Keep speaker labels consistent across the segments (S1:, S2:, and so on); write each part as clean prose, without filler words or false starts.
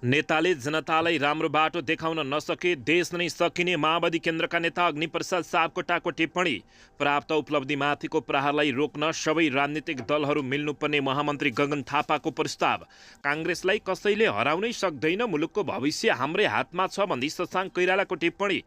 S1: नेताले जनतालाई राम्रो बाटो देखाउन नसके देश नै सकिने माओवादी केन्द्रका नेता अग्निप्रसाद सापकोटाको टिप्पणी। प्राप्त उपलब्धिमाथिको प्रहारलाई रोक्न सबै राजनीतिक दलहरू मिल्नुपर्ने महामन्त्री गगन थापाको प्रस्ताव। काङ्ग्रेसलाई कसैले हराउनै सक्दैन, मुलुकको भविष्य हाम्रै हातमा छ भन्दै शशाङ्क कोइरालाको टिप्पणी।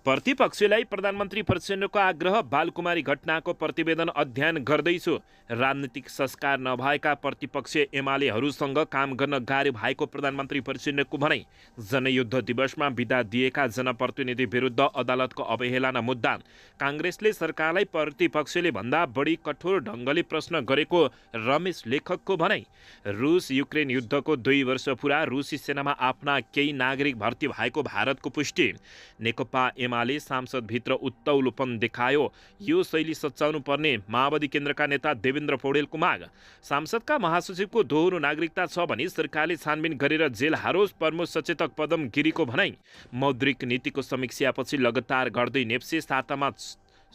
S1: प्रतिपक्षलाई प्रधानमन्त्री प्रचण्डको आग्रह। बालकुमारी घटनाको प्रतिवेदन अध्ययन गर्दैछु। राजनीतिक संस्कार नभएका प्रतिपक्ष एमालेहरूसँग काम गर्न गाह्रो भएको प्रधानमन्त्री प्रचण्डको भनाइ। जनयुद्ध दिवसमा बिदा दिएका जनप्रतिनिधि विरुद्ध अदालतको अवहेलना मुद्दा। काङ्ग्रेसले सरकारलाई प्रतिपक्षले भन्दा बढी कठोर ढङ्गले प्रश्न गरेको रमेश लेखकको भनाइ। रुस युक्रेन युद्धको 2 वर्ष पुरा, रुसी सेनामा आफ्ना केही नागरिक भर्ती भएको भारतको पुष्टि। नेकपा एमाले सांसदभित्र उत्तौलोपन देखायो, यो शैली सच्याउनु पर्ने माओवादी केन्द्रका नेता देवेन्द्र पौडेलको माग। सांसदका महासचिवको दोहोरो नागरिकता छ भने सरकारले छानबिन गरेर जेल हारोस्, प्रमुख सचेतक पदम गिरीको भनाइ। मौद्रिक नीतिको समीक्षापछि लगातार गर्दै नेप्से, सातामा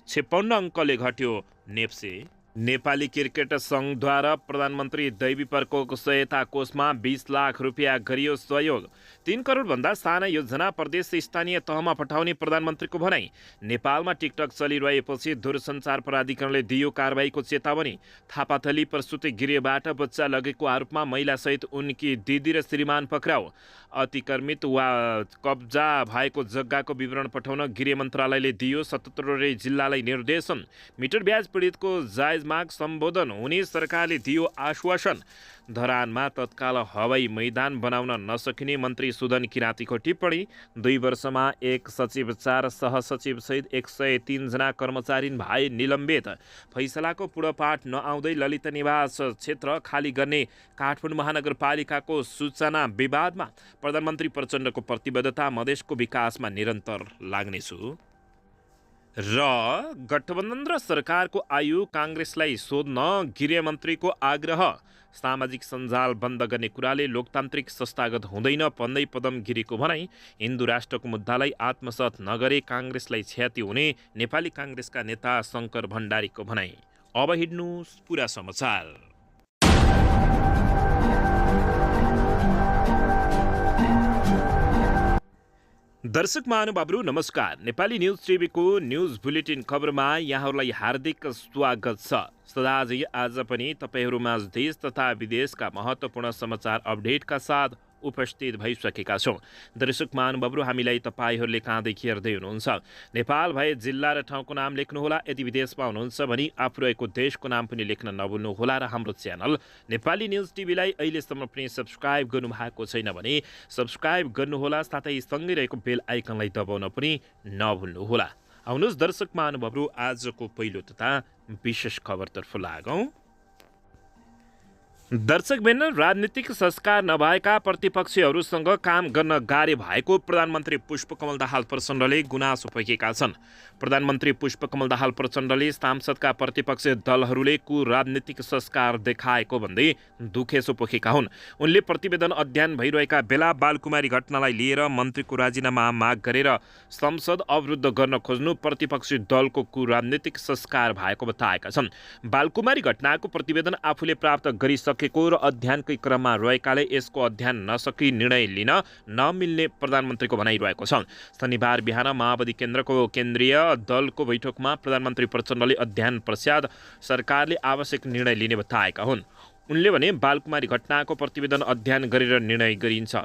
S1: 56 अङ्कले घट्यो नेप्से। नेपाली क्रिकेट सङ्घद्वारा प्रधानमन्त्री दैवी प्रकोप सहायता कोषमा 20 लाख रुपियाँ गरियो सहयोग। 3 करोडभन्दा साना योजना प्रदेश स्थानीय तहमा पठाउने प्रधानमन्त्रीको भनाइ। नेपालमा टिकटक चलिरहेपछि दूरसञ्चार प्राधिकरणले दियो कारबाहीको चेतावनी। थापाथली प्रसुति गृहबाट बच्चा लगेको आरोपमा महिलासहित उनकी दिदी र श्रीमान पक्राउ। अतिक्रमित वा कब्जा भएको जग्गाको विवरण पठाउन गृह मन्त्रालयले दियो 77 जिल्लालाई निर्देशन। मिटर ब्याज पीडितको जायज माग सम्बोधन हुने सरकारले दियो आश्वासन। धरानमा तत्काल हवाई मैदान बनाउन नसकिने मन्त्री सुदन किराँतीको टिप्पणी। 2 वर्षमा 1 सचिव 4 सहसचिव सहित 103 जना कर्मचारी भए निलम्बित। फैसलाको पूर्णपाठ नआउँदै ललित निवास क्षेत्र खाली गर्ने काठमाडौँ महानगरपालिकाको सूचना विवादमा। प्रधानमन्त्री प्रचण्डको प्रतिबद्धता, मधेसको विकासमा निरन्तर लाग्नेछु। र गठबन्धन र सरकारको आयु काङ्ग्रेसलाई सोध्न गृहमन्त्रीको आग्रह। सामाजिक सञ्जाल बन्द गर्ने कुराले लोकतान्त्रिक संस्थागत हुँदैन भन्दै पदम गिरीको भनाइ। हिन्दू राष्ट्रको मुद्दालाई आत्मसात नगरे काङ्ग्रेसलाई क्षति हुने नेपाली काङ्ग्रेसका नेता शङ्कर भण्डारीको भनाइ। अब हिँड्नुहोस् पुरा समाचार। दर्शक महानुभावहरू नमस्कार। नेपाली न्युज टिभीको न्युज बुलेटिन खबरमा यहाँहरूलाई हार्दिक स्वागत छ। सदाझै आज पनि तपाईँहरूमाझ देश तथा विदेशका महत्त्वपूर्ण समाचार अपडेटका साथ उपस्थित भइसकेका छौँ। दर्शक महानुभावहरू, हामीलाई तपाईँहरूले कहाँदेखि हेर्दै हुनुहुन्छ? नेपाल भए जिल्ला र ठाउँको नाम लेख्नुहोला। यदि विदेशमा हुनुहुन्छ भने आफू रहेको देशको नाम पनि लेख्न नभुल्नुहोला। र हाम्रो च्यानल नेपाली न्युज टिभीलाई अहिलेसम्म पनि सब्सक्राइब गर्नुभएको छैन भने सब्सक्राइब गर्नुहोला, साथै सँगै रहेको बेल आइकनलाई दबाउन पनि नभुल्नुहोला। आउनुहोस् दर्शक महानुभावहरू, आजको पहिलो तथा विशेष खबरतर्फ लागौँ। दर्शकबिन, राजनीतिक संस्कार नभएका प्रतिपक्षीहरूसँग काम गर्न गाह्रो भएको प्रधानमन्त्री पुष्पकमल दाहाल प्रचण्डले गुनासो पोखेका छन्। प्रधानमन्त्री पुष्पकमल दाहाल प्रचण्डले सांसदका प्रतिपक्षी दलहरूले राजनीतिक संस्कार देखाएको भन्दै दुखेसो पोखेका हुन्। उनले प्रतिवेदन अध्ययन भइरहेका बेला बालकुमारी घटनालाई लिएर मन्त्रीको राजीनामा माग गरेर संसद अवरुद्ध गर्न खोज्नु प्रतिपक्षी दलको राजनीतिक संस्कार भएको बताएका छन्। बालकुमारी घटनाको प्रतिवेदन आफूले प्राप्त गरिसकेको र अध्ययनकै क्रममा रहेकाले यसको अध्ययन नसकी निर्णय लिन नमिल्ने प्रधानमन्त्रीको भनाइरहेको छ। शनिबार बिहान माओवादी केन्द्रको केन्द्रीय दलको बैठकमा प्रधानमन्त्री प्रचण्डले अध्ययन पश्चात सरकारले आवश्यक निर्णय लिने बताएका हुन्। उनले भने बालकुमारी घटनाको प्रतिवेदन अध्ययन गरेर निर्णय गरिन्छ।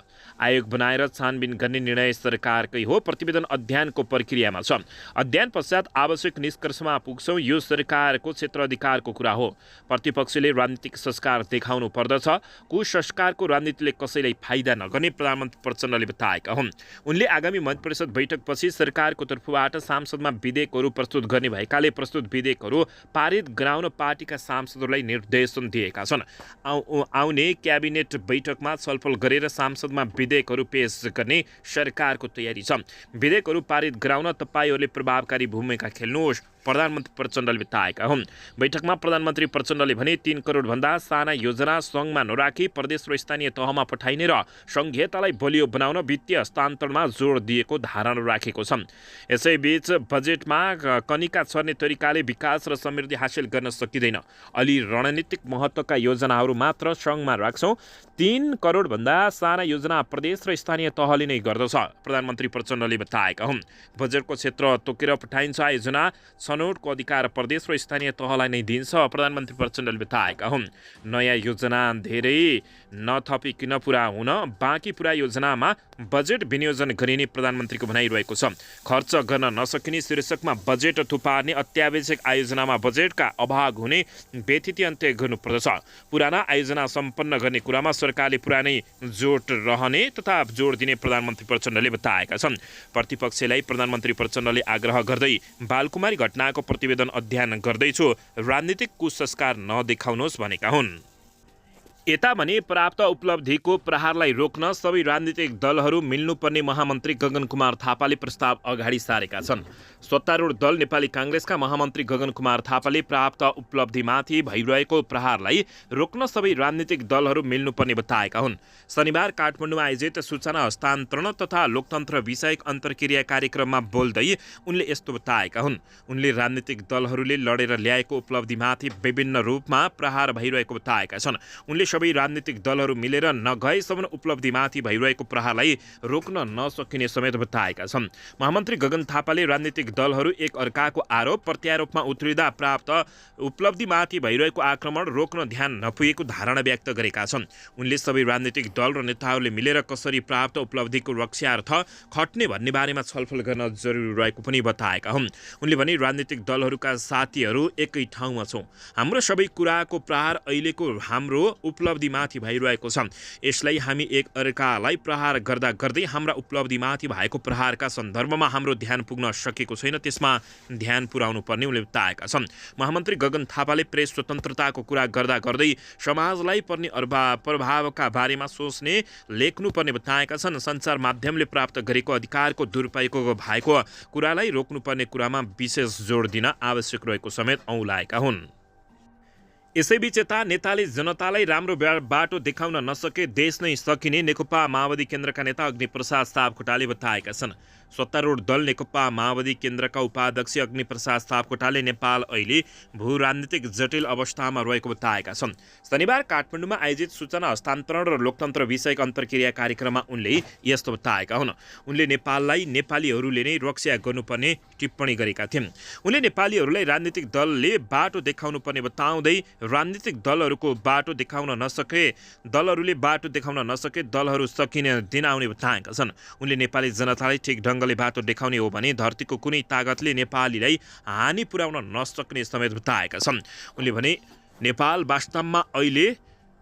S1: आयोग बनाएर छानबिन गर्ने निर्णय सरकारकै हो। प्रतिवेदन अध्ययनको प्रक्रियामा छ। अध्ययन पश्चात आवश्यक निष्कर्षमा पुग्छौँ। यो सरकारको क्षेत्राधिकारको कुरा हो। प्रतिपक्षले राजनीतिक संस्कार देखाउनु पर्दछ। कुसंस्कारको राजनीतिले कसैलाई फाइदा नगर्ने प्रधानमन्त्री प्रचण्डले बताएका हुन्। उनले आगामी मन्त्रीपरिषद बैठकपछि सरकारको तर्फबाट सांसदमा विधेयकहरू प्रस्तुत गर्ने भएकाले प्रस्तुत विधेयकहरू पारित गराउन पार्टीका सांसदहरूलाई निर्देशन दिएका छन्। आउने क्याबिनेट बैठकमा छलफल गरेर सांसदमा विधेयकहरू पेश गर्ने सरकारको तयारी छ। विधेयकहरू पारित गराउन तपाईँहरूले प्रभावकारी भूमिका खेल्नुहोस् प्रधानमन्त्री प्रचण्डले बताएका हुन्। बैठकमा प्रधानमन्त्री प्रचण्डले भने 3 करोडभन्दा साना योजना सङ्घमा नराखी प्रदेश र स्थानीय तहमा पठाइने र सङ्घीयतालाई बलियो बनाउन वित्तीय हस्तान्तरणमा जोड दिएको धारणा राखेको छ। यसैबीच बजेटमा कनिका छर्ने तरिकाले विकास र समृद्धि हासिल गर्न सकिँदैन। अलि रणनीतिक महत्त्वका योजनाहरू मात्र सङ्घमा राख्छौँ। 3 करोडभन्दा साना योजना प्रदेश र स्थानीय तहले नै गर्दछ, प्रधानमन्त्री प्रचण्डले बताएका हुन्। बजेटको क्षेत्र तोकेर पठाइन्छ। योजना छनौटको अधिकार प्रदेश र स्थानीय तहलाई नै दिन्छ, प्रधानमन्त्री प्रचण्डले बताएका हुन्। नयाँ योजना धेरै नथपिकन पुरा हुन बाँकी पुरा योजनामा बजेट विनियोजन गरिने प्रधानमन्त्रीको भनाइरहेको छ। खर्च गर्न नसकिने शीर्षकमा बजेट थुपार्ने, अत्यावश्यक आयोजनामा बजेटका अभाव हुने व्यथिति अन्त्य गर्नुपर्दछ। पुराना आयोजना सम्पन्न गर्ने कुरामा सरकारले पुरानै जोड रहने तथा जोड दिने प्रधानमन्त्री प्रचण्डले बताएका छन्। प्रतिपक्षलाई प्रधानमन्त्री प्रचण्डले आग्रह गर्दै बालकुमारी घटनाको प्रतिवेदन अध्ययन गर्दैछु, राजनीतिक कुसंस्कार नदेखाउनुहोस् भनेका हुन्। यता भने प्राप्त उपलब्धिको प्रहारलाई रोक्न सबै राजनीतिक दलहरू मिल्नुपर्ने महामन्त्री गगन कुमार थापाले प्रस्ताव अगाडि सारेका छन्। सत्तारूढ दल नेपाली काङ्ग्रेसका महामन्त्री गगन कुमार थापाले प्राप्त उपलब्धिमाथि भइरहेको प्रहारलाई रोक्न सबै राजनीतिक दलहरू मिल्नुपर्ने बताएका हुन्। शनिबार काठमाडौँमा आयोजित सूचना हस्तान्तरण तथा लोकतन्त्र विषयक अन्तर्क्रिया कार्यक्रममा बोल्दै उनले यस्तो बताएका हुन्। उनले राजनीतिक दलहरूले लडेर ल्याएको उपलब्धिमाथि विभिन्न रूपमा प्रहार भइरहेको बताएका छन्। उनले सबै राजनीतिक दलहरू मिलेर नगएसम्म उपलब्धिमाथि भइरहेको प्रहारलाई रोक्न नसकिने समेत बताएका छन्। महामन्त्री गगन थापाले राजनीतिक दलहरू एक अर्काको आरोप प्रत्यारोपमा उत्रिँदा प्राप्त उपलब्धिमाथि भइरहेको आक्रमण रोक्न ध्यान नपुगेको धारणा व्यक्त गरेका छन्। उनले सबै राजनीतिक दल र नेताहरूले मिलेर कसरी प्राप्त उपलब्धिको रक्षार्थ खट्ने भन्ने बारेमा छलफल गर्न जरुरी रहेको पनि बताएका हुन्। उनले भने राजनीतिक दलहरूका साथीहरू एकै ठाउँमा छौँ। हाम्रो सबै कुराको प्रहार अहिलेको हाम्रो उपलब्धिमाथि भइरहेको छ। यसलाई हामी एक अर्कालाई प्रहार गर्दा गर्दै हाम्रा उपलब्धिमाथि भएको प्रहारका सन्दर्भमा हाम्रो ध्यान पुग्न सकेको छैन, त्यसमा ध्यान पुर्याउनु पर्ने उनले बताएका छन्। महामन्त्री गगन थापाले प्रेस स्वतन्त्रताको कुरा गर्दा गर्दै समाजलाई पर्ने प्रभावका बारेमा सोच्ने लेख्नुपर्ने बताएका छन्। सञ्चार माध्यमले प्राप्त गरेको अधिकारको दुरुपयोग भएको कुरालाई रोक्नुपर्ने कुरामा विशेष जोड दिन आवश्यक रहेको समेत औँलाएका हुन्। यसैबीच यता नेताले जनतालाई राम्रो बाटो देखाउन नसके देश नै सकिने नेकपा माओवादी केन्द्रका नेता अग्निप्रसाद सापकोटाले बताएका छन्। सत्तारूढ दल नेकपा माओवादी केन्द्रका उपाध्यक्ष अग्निप्रसाद सापकोटाले नेपाल अहिले भू राजनीतिक जटिल अवस्थामा रहेको बताएका छन्। शनिबार काठमाडौँमा आयोजित सूचना हस्तान्तरण र लोकतन्त्र विषयक अन्तर्क्रिया कार्यक्रममा उनले यस्तो बताएका हुन्। उनले नेपाललाई नेपालीहरूले नै रक्षा गर्नुपर्ने टिप्पणी गरेका थिए। उनले नेपालीहरूलाई राजनीतिक दलले बाटो देखाउनु पर्ने बताउँदै राजनीतिक दलहरूको बाटो देखाउन नसके दलहरू सकिने दिन आउने बताएका छन्। उनले नेपाली जनतालाई ठिक ढङ्गले बाटो देखाउने हो भने धरतीको कुनै तागतले नेपालीलाई हानि पुर्याउन नसक्ने समेत बताएका छन्। उनले भने नेपाल वास्तवमा अहिले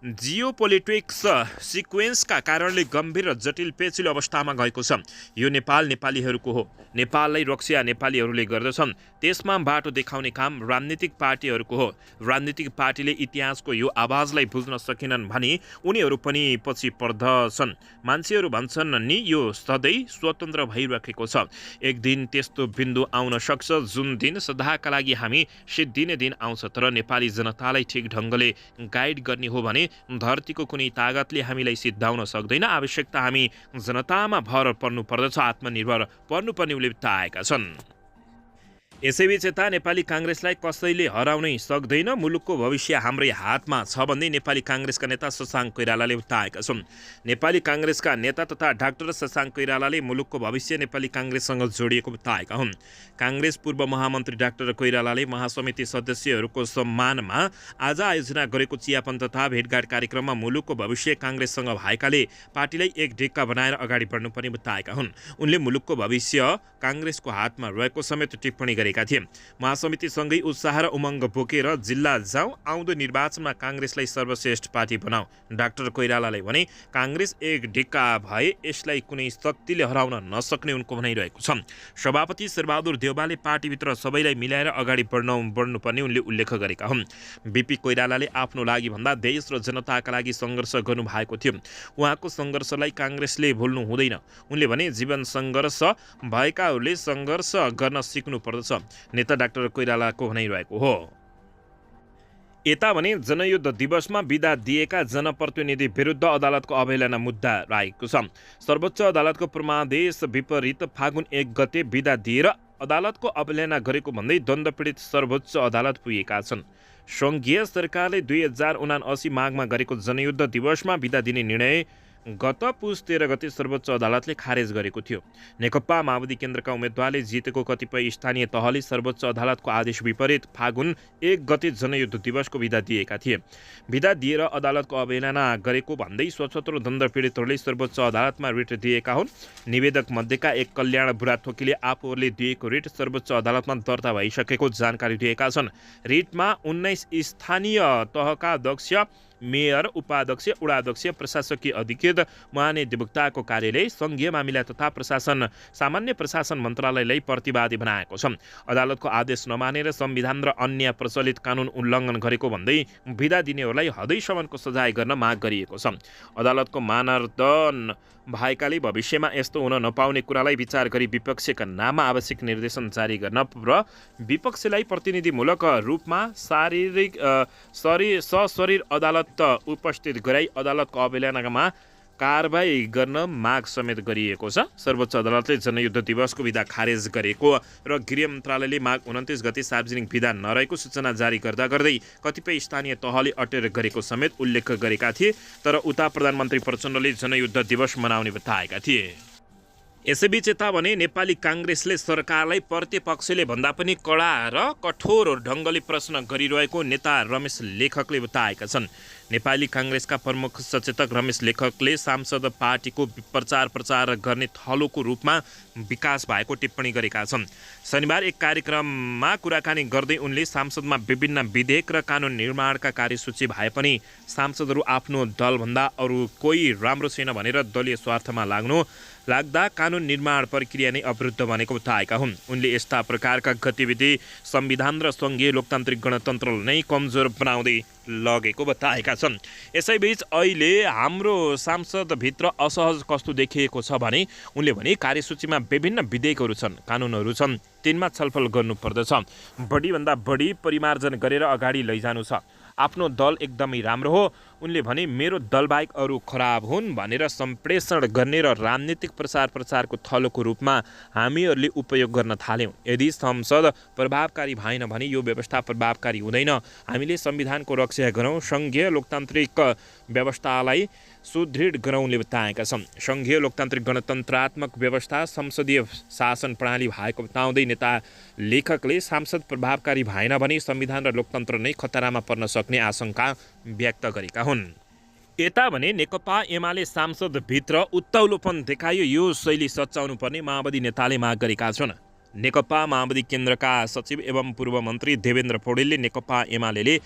S1: जियोपोलिटिक्स सिक्वेन्सका कारणले गम्भीर र जटिल पेचिलो अवस्थामा गएको छ। यो नेपाल नेपालीहरूको हो। नेपाललाई रक्षा नेपालीहरूले गर्दछन्। त्यसमा बाटो देखाउने काम राजनीतिक पार्टीहरूको हो। राजनीतिक पार्टीले इतिहासको यो आवाजलाई बुझ्न सकेनन् भने उनीहरू पनि पछि पर्दछन्। मान्छेहरू भन्छन् नि यो सधैँ स्वतन्त्र भइरहेको छ। एक दिन त्यस्तो बिन्दु आउन सक्छ जुन दिन सदाका लागि हामी सिद्धिने दिन आउँछ। तर नेपाली जनतालाई ठिक ढङ्गले गाइड गर्ने हो भने धरतीको कुनै तागतले हामीलाई सिद्धाउन सक्दैन। आवश्यकता हामी जनतामा भर पर्नु पर्दछ, आत्मनिर्भर पर्नुपर्ने उनले बताएका छन्। यसैबीच यता नेपाली काङ्ग्रेसलाई कसैले हराउनै सक्दैन, मुलुकको भविष्य हाम्रै हातमा छ भन्दै नेपाली काङ्ग्रेसका नेता शशाङ्क कोइरालाले बताएका छन्। नेपाली काङ्ग्रेसका नेता तथा डाक्टर शशाङ्क कोइरालाले मुलुकको भविष्य नेपाली काङ्ग्रेससँग जोडिएको बताएका हुन्। काङ्ग्रेस पूर्व महामन्त्री डाक्टर कोइरालाले महासमिति सदस्यहरूको सम्मानमा आज आयोजना गरेको चियापन तथा भेटघाट कार्यक्रममा मुलुकको भविष्य काङ्ग्रेससँग भएकाले पार्टीलाई एक ढिक्का बनाएर अगाडि बढ्नुपर्ने बताएका हुन्। उनले मुलुकको भविष्य काङ्ग्रेसको हातमा रहेको समेत टिप्पणी गरेका थिए। महासमितिसँगै उत्साह र उमङ्ग बोकेर जिल्ला जाउँ, आउँदो निर्वाचनमा काङ्ग्रेसलाई सर्वश्रेष्ठ पार्टी बनाऊ। डाक्टर कोइरालाले भने काङ्ग्रेस एक ढिक्का भए यसलाई कुनै शक्तिले हराउन नसक्ने उनको भनाइरहेको छ। सभापति शेरबहादुर देउवाले पार्टीभित्र सबैलाई मिलाएर अगाडि बढ्नुपर्ने उनले उल्लेख गरेका हुन्। बिपी कोइरालाले आफ्नो लागि भन्दा देश र जनताका लागि सङ्घर्ष गर्नुभएको थियो। उहाँको सङ्घर्षलाई काङ्ग्रेसले भुल्नु हुँदैन। उनले भने जीवन सङ्घर्ष भएकाहरूले सङ्घर्ष गर्न सिक्नु पर्दछ। नेता डाक्टर कोइरालाको भनाइरहेको हो। यता भने जनयुद्ध दिवसमा बिदा दिएका जनप्रतिनिधि विरुद्ध अदालतको अवहेलना मुद्दा रहेको छ। सर्वोच्च अदालतको परमादेश विपरीत फागुन 1 गते बिदा दिएर अदालतको अवहेलना गरेको भन्दै द्वन्द्व पीडित सर्वोच्च अदालत पुगेका छन्। सङ्घीय सरकारले 2079 माघमा गरेको जनयुद्ध दिवसमा बिदा दिने निर्णय गत पुस 13 गते सर्वोच्च अदालतले खारेज गरेको थियो। नेकपा माओवादी केन्द्रका उम्मेद्वारले जितेको कतिपय स्थानीय तहले सर्वोच्च अदालतको आदेश विपरीत फागुन 1 गते जनयुद्ध दिवसको बिदा दिएका थिए। बिदा दिएर अदालतको अवहेलना गरेको भन्दै स्वतन्त्र द्वन्द्व पीडितहरूले सर्वोच्च अदालतमा रिट दिएका हुन्। निवेदक मध्येका एक कल्याण बुढाथोकीले आफूहरूले दिएको रिट सर्वोच्च अदालतमा दर्ता भइसकेको जानकारी दिएका छन्। रिटमा 19 स्थानीय तहका अध्यक्ष, मेयर, उपाध्यक्ष, वडाध्यक्ष, प्रशासकीय अधिकृत, महानिर्देशकको कार्यालय, सङ्घीय मामिला तथा सामान्य प्रशासन मन्त्रालयलाई प्रतिवादी बनाएको छ। अदालतको आदेश नमानेर संविधान र अन्य प्रचलित कानुन उल्लङ्घन गरेको भन्दै बिदा दिनेहरूलाई हदैसम्मको सजाय गर्न माग गरिएको छ। अदालतको मानदण्ड भएकाले भविष्यमा यस्तो हुन नपाउने कुरालाई विचार गरी विपक्षका नाममा आवश्यक निर्देशन जारी गर्न र विपक्षलाई प्रतिनिधिमूलक रूपमा सशरीर अदालत उपस्थित गराई अदालतको अवहेलनामा कारबाही गर्न माग समेत गरिएको छ। सर्वोच्च अदालतले जनयुद्ध दिवसको बिदा खारेज गरेको र गृह मन्त्रालयले माघ 29 गते सार्वजनिक बिदा नरहेको सूचना जारी गर्दै कतिपय स्थानीय तहले अटेर गरेको समेत उल्लेख गरेका थिए। तर उता प्रधानमन्त्री प्रचण्डले जनयुद्ध दिवस मनाउने बताएका थिए। यसैबीच यता भने नेपाली काङ्ग्रेसले सरकारलाई प्रतिपक्षले भन्दा पनि कडा र कठोर ढङ्गले प्रश्न गरिरहेको नेता रमेश लेखकले बताएका छन्। नेपाली काङ्ग्रेसका प्रमुख सचेतक रमेश लेखकले सांसद पार्टीको प्रचार गर्ने थलोको रूपमा विकास भएको टिप्पणी गरेका छन्। शनिबार एक कार्यक्रममा कुराकानी गर्दै उनले सांसदमा विभिन्न विधेयक र कानुन निर्माणका कार्यसूची भए पनि सांसदहरू आफ्नो दलभन्दा अरू कोही राम्रो छैन भनेर दलीय स्वार्थमा लाग्दा कानुन निर्माण प्रक्रिया नै अवरुद्ध भनेको बताएका हुन्। उनले यस्ता प्रकारका गतिविधि संविधान र सङ्घीय लोकतान्त्रिक गणतन्त्रलाई नै कमजोर बनाउँदै लगेको बताएका छन्। यसैबीच अहिले हाम्रो सांसदभित्र असहज कस्तो देखिएको छ भने उनले भने कार्यसूचीमा विभिन्न विधेयकहरू छन्, कानुनहरू छन्, तिनमा छलफल गर्नुपर्दछ। बढीभन्दा बढी परिमार्जन गरेर अगाडि लैजानु छ। आफ्नो दल एकदमै राम्रो हो, उनले भने मेरो दलबाहेक अरू खराब हुन् भनेर सम्प्रेषण गर्ने र राजनीतिक प्रचारको थलोको रूपमा हामीहरूले उपयोग गर्न थाल्यौँ। यदि संसद प्रभावकारी भएन भने यो व्यवस्था प्रभावकारी हुँदैन। हामीले संविधानको रक्षा गरौँ, सङ्घीय लोकतान्त्रिक व्यवस्थालाई सुदृढ गराउनले बताएका छन्। सङ्घीय लोकतान्त्रिक गणतन्त्रात्मक व्यवस्था संसदीय शासन प्रणाली भएको बताउँदै नेता लेखकले सांसद प्रभावकारी भएन भने संविधान र लोकतन्त्र नै खतरामा पर्न सक्ने आशंका व्यक्त गरेका हुन्। यता भने नेकपा एमाले सांसदभित्र उत्ताउलोपन देखायो, यो शैली सच्याउनु पर्ने माओवादी नेताले माग गरेका छन्। नेकपा माओवादी केन्द्रका सचिव एवं पूर्व मन्त्री देवेन्द्र पौडेलले नेकपा एमाले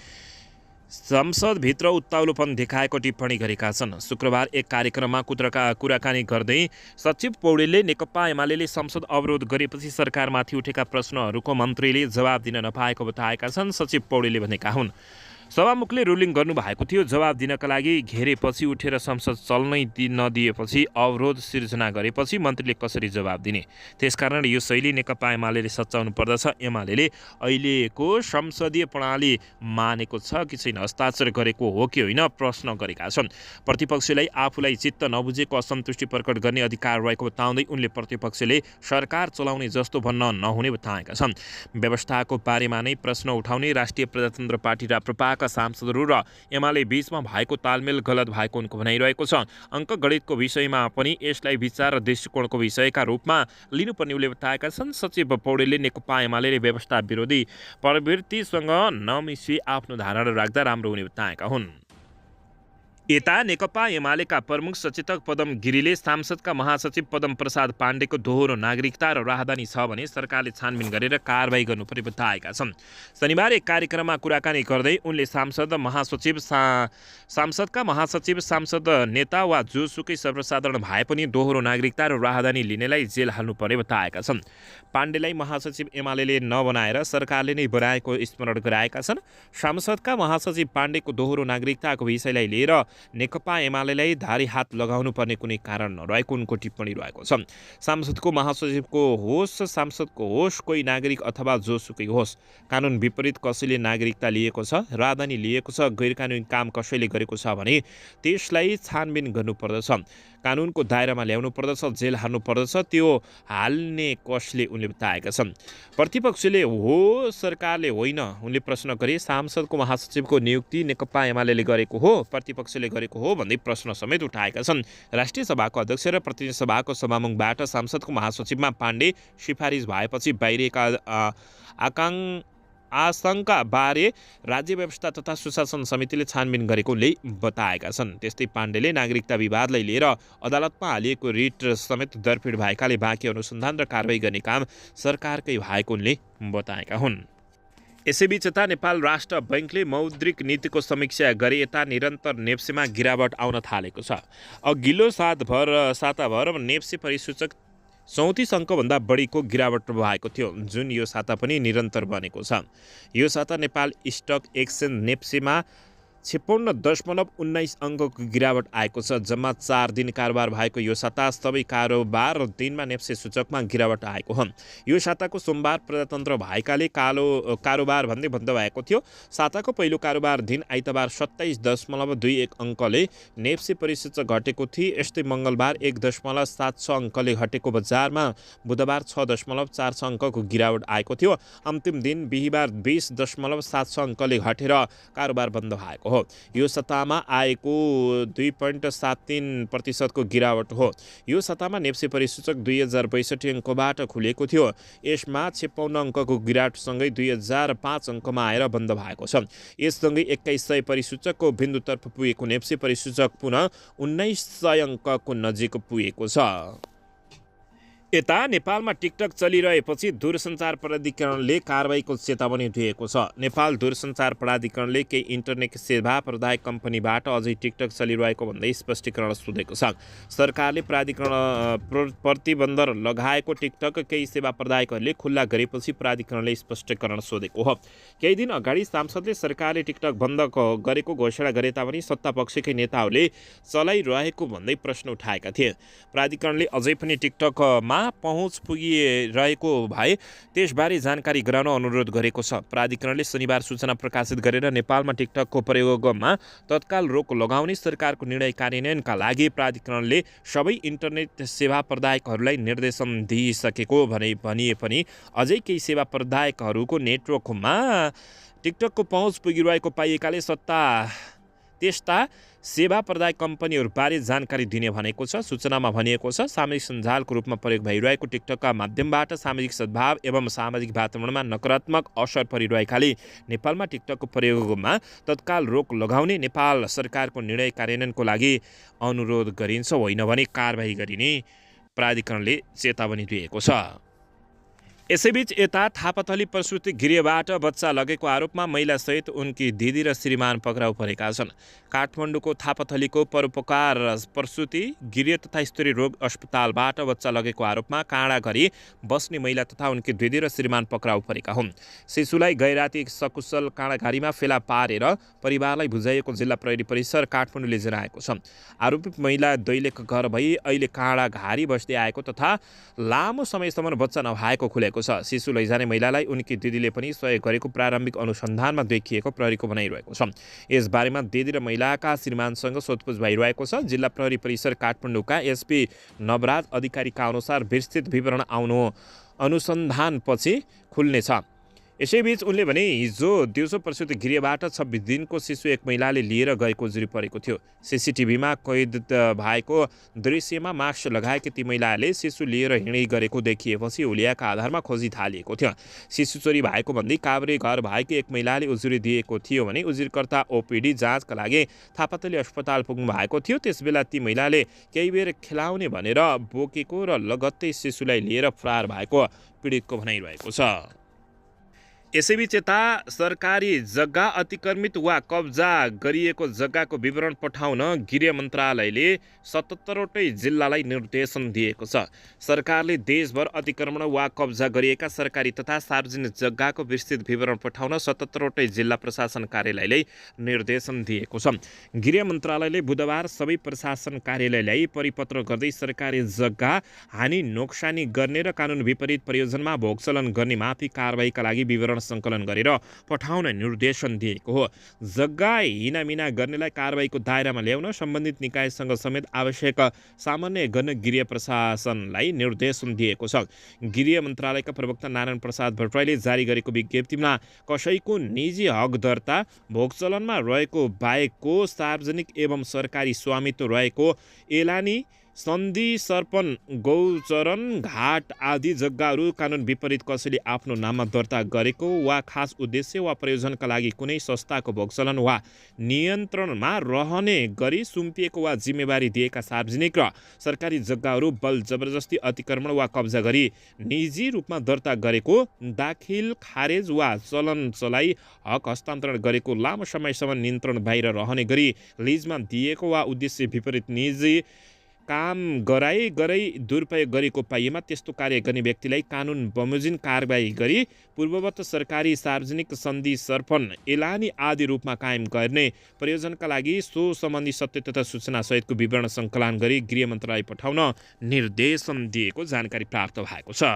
S1: संसदभित्र उत्ताउलोपन देखाएको टिप्पणी गरेका छन्। शुक्रबार एक कार्यक्रममा कुराकानी गर्दै सचिव पौडेलले नेकपा एमाले संसद अवरोध गरेपछि सरकारमाथि उठेका प्रश्नहरूको मन्त्रीले जवाब दिन नपाएको बताएका छन्। सचिव पौडेलले भनेका हुन्, सभामुखले रुलिङ गर्नुभएको थियो, जवाब दिनका लागि घेरेपछि उठेर संसद चल्नै नदिएपछि अवरोध सिर्जना गरेपछि मन्त्रीले कसरी जवाब दिने? त्यसकारण यो शैली नेकपा एमाले सच्याउनु पर्दछ। एमाले अहिलेको संसदीय प्रणाली मानेको छ कि छैन, हस्ताक्षर गरेको हो कि होइन प्रश्न गरेका छन्। प्रतिपक्षलाई आफूलाई चित्त नबुझेको असन्तुष्टि प्रकट गर्ने अधिकार रहेको बताउँदै उनले प्रतिपक्षले सरकार चलाउने जस्तो भन्न नहुने बताएका छन्। व्यवस्थाको बारेमा नै प्रश्न उठाउने राष्ट्रिय प्रजातन्त्र पार्टी राप्रपाका सांसदहरू र एमाले बीचमा भएको तालमेल गलत भएको उनको भनाइरहेको छ। अङ्कगणितको विषयमा पनि यसलाई विचार र दृष्टिकोणको विषयका रूपमा लिनुपर्ने उनले बताएका छन्। सचिव पौडेलले नेकपा एमाले व्यवस्था विरोधी प्रवृत्तिसँग नमिसी आफ्नो धारणा राख्दा राम्रो हुने बताएका हुन्। यता नेकपा एमालेका प्रमुख सचेतक पदम गिरीले सांसदका महासचिव पदम प्रसाद पाण्डेको दोहोरो नागरिकता र राहदानी छ भने सरकारले छानबिन गरेर कारबाही गर्नुपर्ने बताएका छन्। शनिबार एक कार्यक्रममा कुराकानी गर्दै उनले सांसदका महासचिव, सांसद नेता वा जोसुकै सर्वसाधारण भए पनि दोहोरो नागरिकता र राहदानी लिनेलाई जेल हाल्नुपर्ने बताएका छन्। पाण्डेलाई महासचिव एमाले नबनाएर सरकारले नै बनाएको स्मरण गराएका छन्। सांसदका महासचिव पाण्डेको दोहोरो नागरिकताको विषयलाई लिएर नेकपा एमालेलाई धारी हात लगाउनु पर्ने कुनै कारण नरहेको उनको टिप्पणी रहेको छ। सांसदको महासचिवको होस्, सांसदको होस्, कोही नागरिक अथवा जोसुकै होस्, कानुन विपरीत कसैले नागरिकता लिएको छ, राजधानी लिएको छ, गैरकानुनी काम कसैले गरेको छ भने त्यसलाई छानबिन गर्नुपर्दछ, कानुनको दायरामा ल्याउनु पर्दछ, जेल हाल्नु पर्दछ। त्यो हाल्ने कसले, उनले बताएका छन्। प्रतिपक्षले हो, सरकारले होइन, उनले प्रश्न गरे। सांसदको महासचिवको नियुक्ति नेकपा एमाले गरेको हो, प्रतिपक्षले गरेको हो भन्दै प्रश्न समेत उठाएका छन्। राष्ट्रिय सभाको अध्यक्ष र प्रतिनिधि सभाको सभामुखबाट सांसदको महासचिवमा पाण्डे सिफारिस भएपछि बाहिरिएका आशंकाबारे राज्य व्यवस्था तथा सुशासन समितिले छानबिन गरेकोले बताएका छन्। त्यस्तै पाण्डेले नागरिकता विवादलाई लिएर अदालतमा हालिएको रिट समेत दरफिड भएकाले बाँकी अनुसन्धान र कारवाही गर्ने काम सरकारकै भएको उनले बताएका हुन्। यसैबीच यता नेपाल राष्ट्र बैङ्कले मौद्रिक नीतिको समीक्षा गरे यता निरन्तर नेप्सीमा गिरावट आउन थालेको छ। अघिल्लो साताभर नेप्सी परिसूचक 34 अङ्कभन्दा बढीको गिरावट भएको थियो, जुन यो साता पनि निरन्तर बनेको छ। यो साता नेपाल स्टक एक्सचेन्ज नेप्सीमा 56.19 अङ्कको गिरावट आएको छ। जम्मा 4 दिन कारोबार भएको यो साता सबै कारोबार दिनमा नेप्से सूचकमा गिरावट आएको हो। यो साताको सोमबार प्रजातन्त्र भएकाले कारोबार भन्दै बन्द भएको थियो। साताको पहिलो कारोबार दिन आइतबार 27.21 अङ्कले नेप्से परिसूचक घटेको थियो। यस्तै मङ्गलबार 1.76 अङ्कले घटेको बजारमा बुधबार 6.46 अङ्कको गिरावट आएको थियो। अन्तिम दिन बिहिबार 20.76 अङ्कले घटेर कारोबार बन्द भएको हो। यो सत्तामा आएको 2.73% को गिरावट हो। यो सत्तामा नेप्से परिसूचक 2062 अङ्कबाट खुलेको थियो। यसमा 56 अङ्कको गिरावटसँगै 2005 अङ्कमा आएर बन्द भएको छ। यससँगै 2100 परिसूचकको बिन्दुतर्फ पुगेको नेप्से परिसूचक पुनः 1900 अङ्कको नजिक पुगेको छ। यता नेपालमा टिकटक चलिरहेपछि दूरसञ्चार प्राधिकरणले कारबाहीको चेतावनी दिएको छ। नेपाल दूरसञ्चार प्राधिकरणले केही इन्टरनेट सेवा प्रदायक कम्पनीबाट अझै टिकटक चलिरहेको भन्दै स्पष्टीकरण सोधेको छ। सरकारले प्राधिकरण प्रतिबन्ध लगाएको टिकटक केही सेवा प्रदायकहरूले खुल्ला गरेपछि प्राधिकरणले स्पष्टीकरण सोधेको हो। केही दिन अगाडि सांसदले सरकारले टिकटक बन्द गरेको घोषणा गरे तापनि सत्तापक्षकै नेताहरूले चलाइरहेको भन्दै प्रश्न उठाएका थिए। प्राधिकरणले अझै पनि टिकटकमा पहुँच पुगिरहेको भए त्यसबारे जानकारी गराउन अनुरोध गरेको छ। प्राधिकरणले शनिबार सूचना प्रकाशित गरेर नेपालमा टिकटकको प्रयोगमा तत्काल रोक लगाउने सरकारको निर्णय कार्यान्वयनका लागि प्राधिकरणले सबै इन्टरनेट सेवा प्रदायकहरूलाई निर्देशन दिइसकेको भनिए पनि अझै केही सेवा प्रदायकहरूको नेटवर्कमा टिकटकको पहुँच पुगिरहेको पाइएकाले त्यस्ता सेवा प्रदायक कम्पनीहरूबारे जानकारी दिने भनेको छ। सूचनामा भनिएको छ, सामाजिक सञ्जालको रूपमा प्रयोग भइरहेको टिकटकका माध्यमबाट सामाजिक सद्भाव एवं सामाजिक वातावरणमा नकारात्मक असर परिरहेकाले नेपालमा टिकटकको प्रयोगमा तत्काल रोक लगाउने नेपाल सरकारको निर्णय कार्यान्वयनको लागि अनुरोध गरिन्छ, होइन भने कारबाही गरिने प्राधिकरणले चेतावनी दिएको छ। यसैबीच यता थापाथली प्रसुति गृहबाट बच्चा लगेको आरोपमा महिलासहित उनकी दिदी र श्रीमान पक्राउ परेका छन्। काठमाडौँको थापाथलीको परोपकार प्रसुति गृह तथा स्त्री रोग अस्पतालबाट बच्चा लगेको आरोपमा काँडा गरी बस्ने महिला तथा उनकी दिदी र श्रीमान पक्राउ परेका हुन्। शिशुलाई गैराती सकुशल काँडाघारीमा फेला पारेर परिवारलाई बुझाइएको जिल्ला प्रहरी परिसर काठमाडौँले जनाएको छ। आरोपित महिला दैलेख घर भई अहिले काँडाघारी बस्दै आएको तथा लामो समयसम्म बच्चा नभएको खुलेको छ। शिशु लैजाने महिलालाई उनकी दिदीले पनि सहयोग गरेको प्रारम्भिक अनुसन्धानमा देखिएको प्रहरीको भनाइरहेको छ। यसबारेमा दिदी र महिलाका श्रीमानसँग सोधपुछ भइरहेको छ। जिल्ला प्रहरी परिसर काठमाडौँका एसपी नवराज अधिकारीका अनुसार विस्तृत विवरण अनुसन्धानपछि खुल्नेछ। यसैबीच उनले भने हिजो दिउँसो प्रसुति गृहबाट 26 दिनको शिशु एक महिलाले लिएर गएको जुरी परेको थियो। सीसीटीभीमा कैद भएको दृश्यमा मास्क लगाएकी ती महिलाले शिशु लिएर हिँडै गरेको देखिएपछि हुलियाका आधारमा खोजी थालिएको थियो। शिशु चोरी भएको भन्दै काभ्रे घर भएकी एक महिलाले उजुरी दिएको थियो भने उजुरीकर्ता ओपीडी जाँचका लागि थापाथली अस्पताल पुग्नु भएको थियो। त्यसबेला ती महिलाले केही बेर खेलाउने भनेर बोकेको र लगत्तै शिशुलाई लिएर फरार भएको पीडितको भनाइरहेको छ। यसैबीच यता सरकारी जग्गा अतिक्रमित वा कब्जा गरिएको जग्गाको विवरण पठाउन गृह मन्त्रालयले 77वटै जिल्लालाई निर्देशन दिएको छ। सरकारले देशभर अतिक्रमण वा कब्जा गरिएका सरकारी तथा सार्वजनिक जग्गाको विस्तृत विवरण पठाउन 77वटै जिल्ला प्रशासन कार्यालयले निर्देशन दिएको छ। गृह मन्त्रालयले बुधबार सबै प्रशासन कार्यालयलाई परिपत्र गर्दै सरकारी जग्गा हानि नोक्सानी गर्ने र कानुन विपरीत प्रयोजनमा भोगचलन गर्ने माथि कारबाहीका लागि विवरण सङ्कलन गरेर पठाउन निर्देशन दिएको हो। जग्गा हिनामिना गर्नेलाई कारबाहीको दायरामा ल्याउन सम्बन्धित निकायसँग समेत आवश्यक सामान्य गर्न गृह प्रशासनलाई निर्देशन दिएको छ। गृह मन्त्रालयका प्रवक्ता नारायण प्रसाद भट्टराईले जारी गरेको विज्ञप्तिमा कसैको निजी हक दर्ता भोगचलनमा रहेको बाहेकको सार्वजनिक एवं सरकारी स्वामित्व रहेको एलानी सन्धि सर्पन गौचरण घाट आदि जग्गाहरू कानुन विपरीत कसैले आफ्नो नाममा दर्ता गरेको वा खास उद्देश्य वा प्रयोजनका लागि कुनै संस्थाको भोगचलन वा नियन्त्रणमा रहने गरी सुम्पिएको वा जिम्मेवारी दिएका सार्वजनिक र सरकारी जग्गाहरू बल जबरजस्ती अतिक्रमण वा कब्जा गरी निजी रूपमा दर्ता गरेको, दाखिल खारेज वा चलन चलाई हक हस्तान्तरण गरेको, लामो समयसम्म नियन्त्रण बाहिर रहने गरी लिजमा दिएको वा उद्देश्य विपरीत निजी काम गराइ दुरुपयोग गरेको पाइएमा त्यस्तो कार्य गर्ने व्यक्तिलाई कानुन बमोजिम कारबाही गरी पूर्ववत सरकारी सार्वजनिक सन्धि सर्पन एलानी आदि रूपमा कायम गर्ने प्रयोजनका लागि सो सम्बन्धी सत्य तथा सूचना सहितको विवरण सङ्कलन गरी गृह मन्त्रालय पठाउन निर्देशन दिएको जानकारी प्राप्त भएको छ।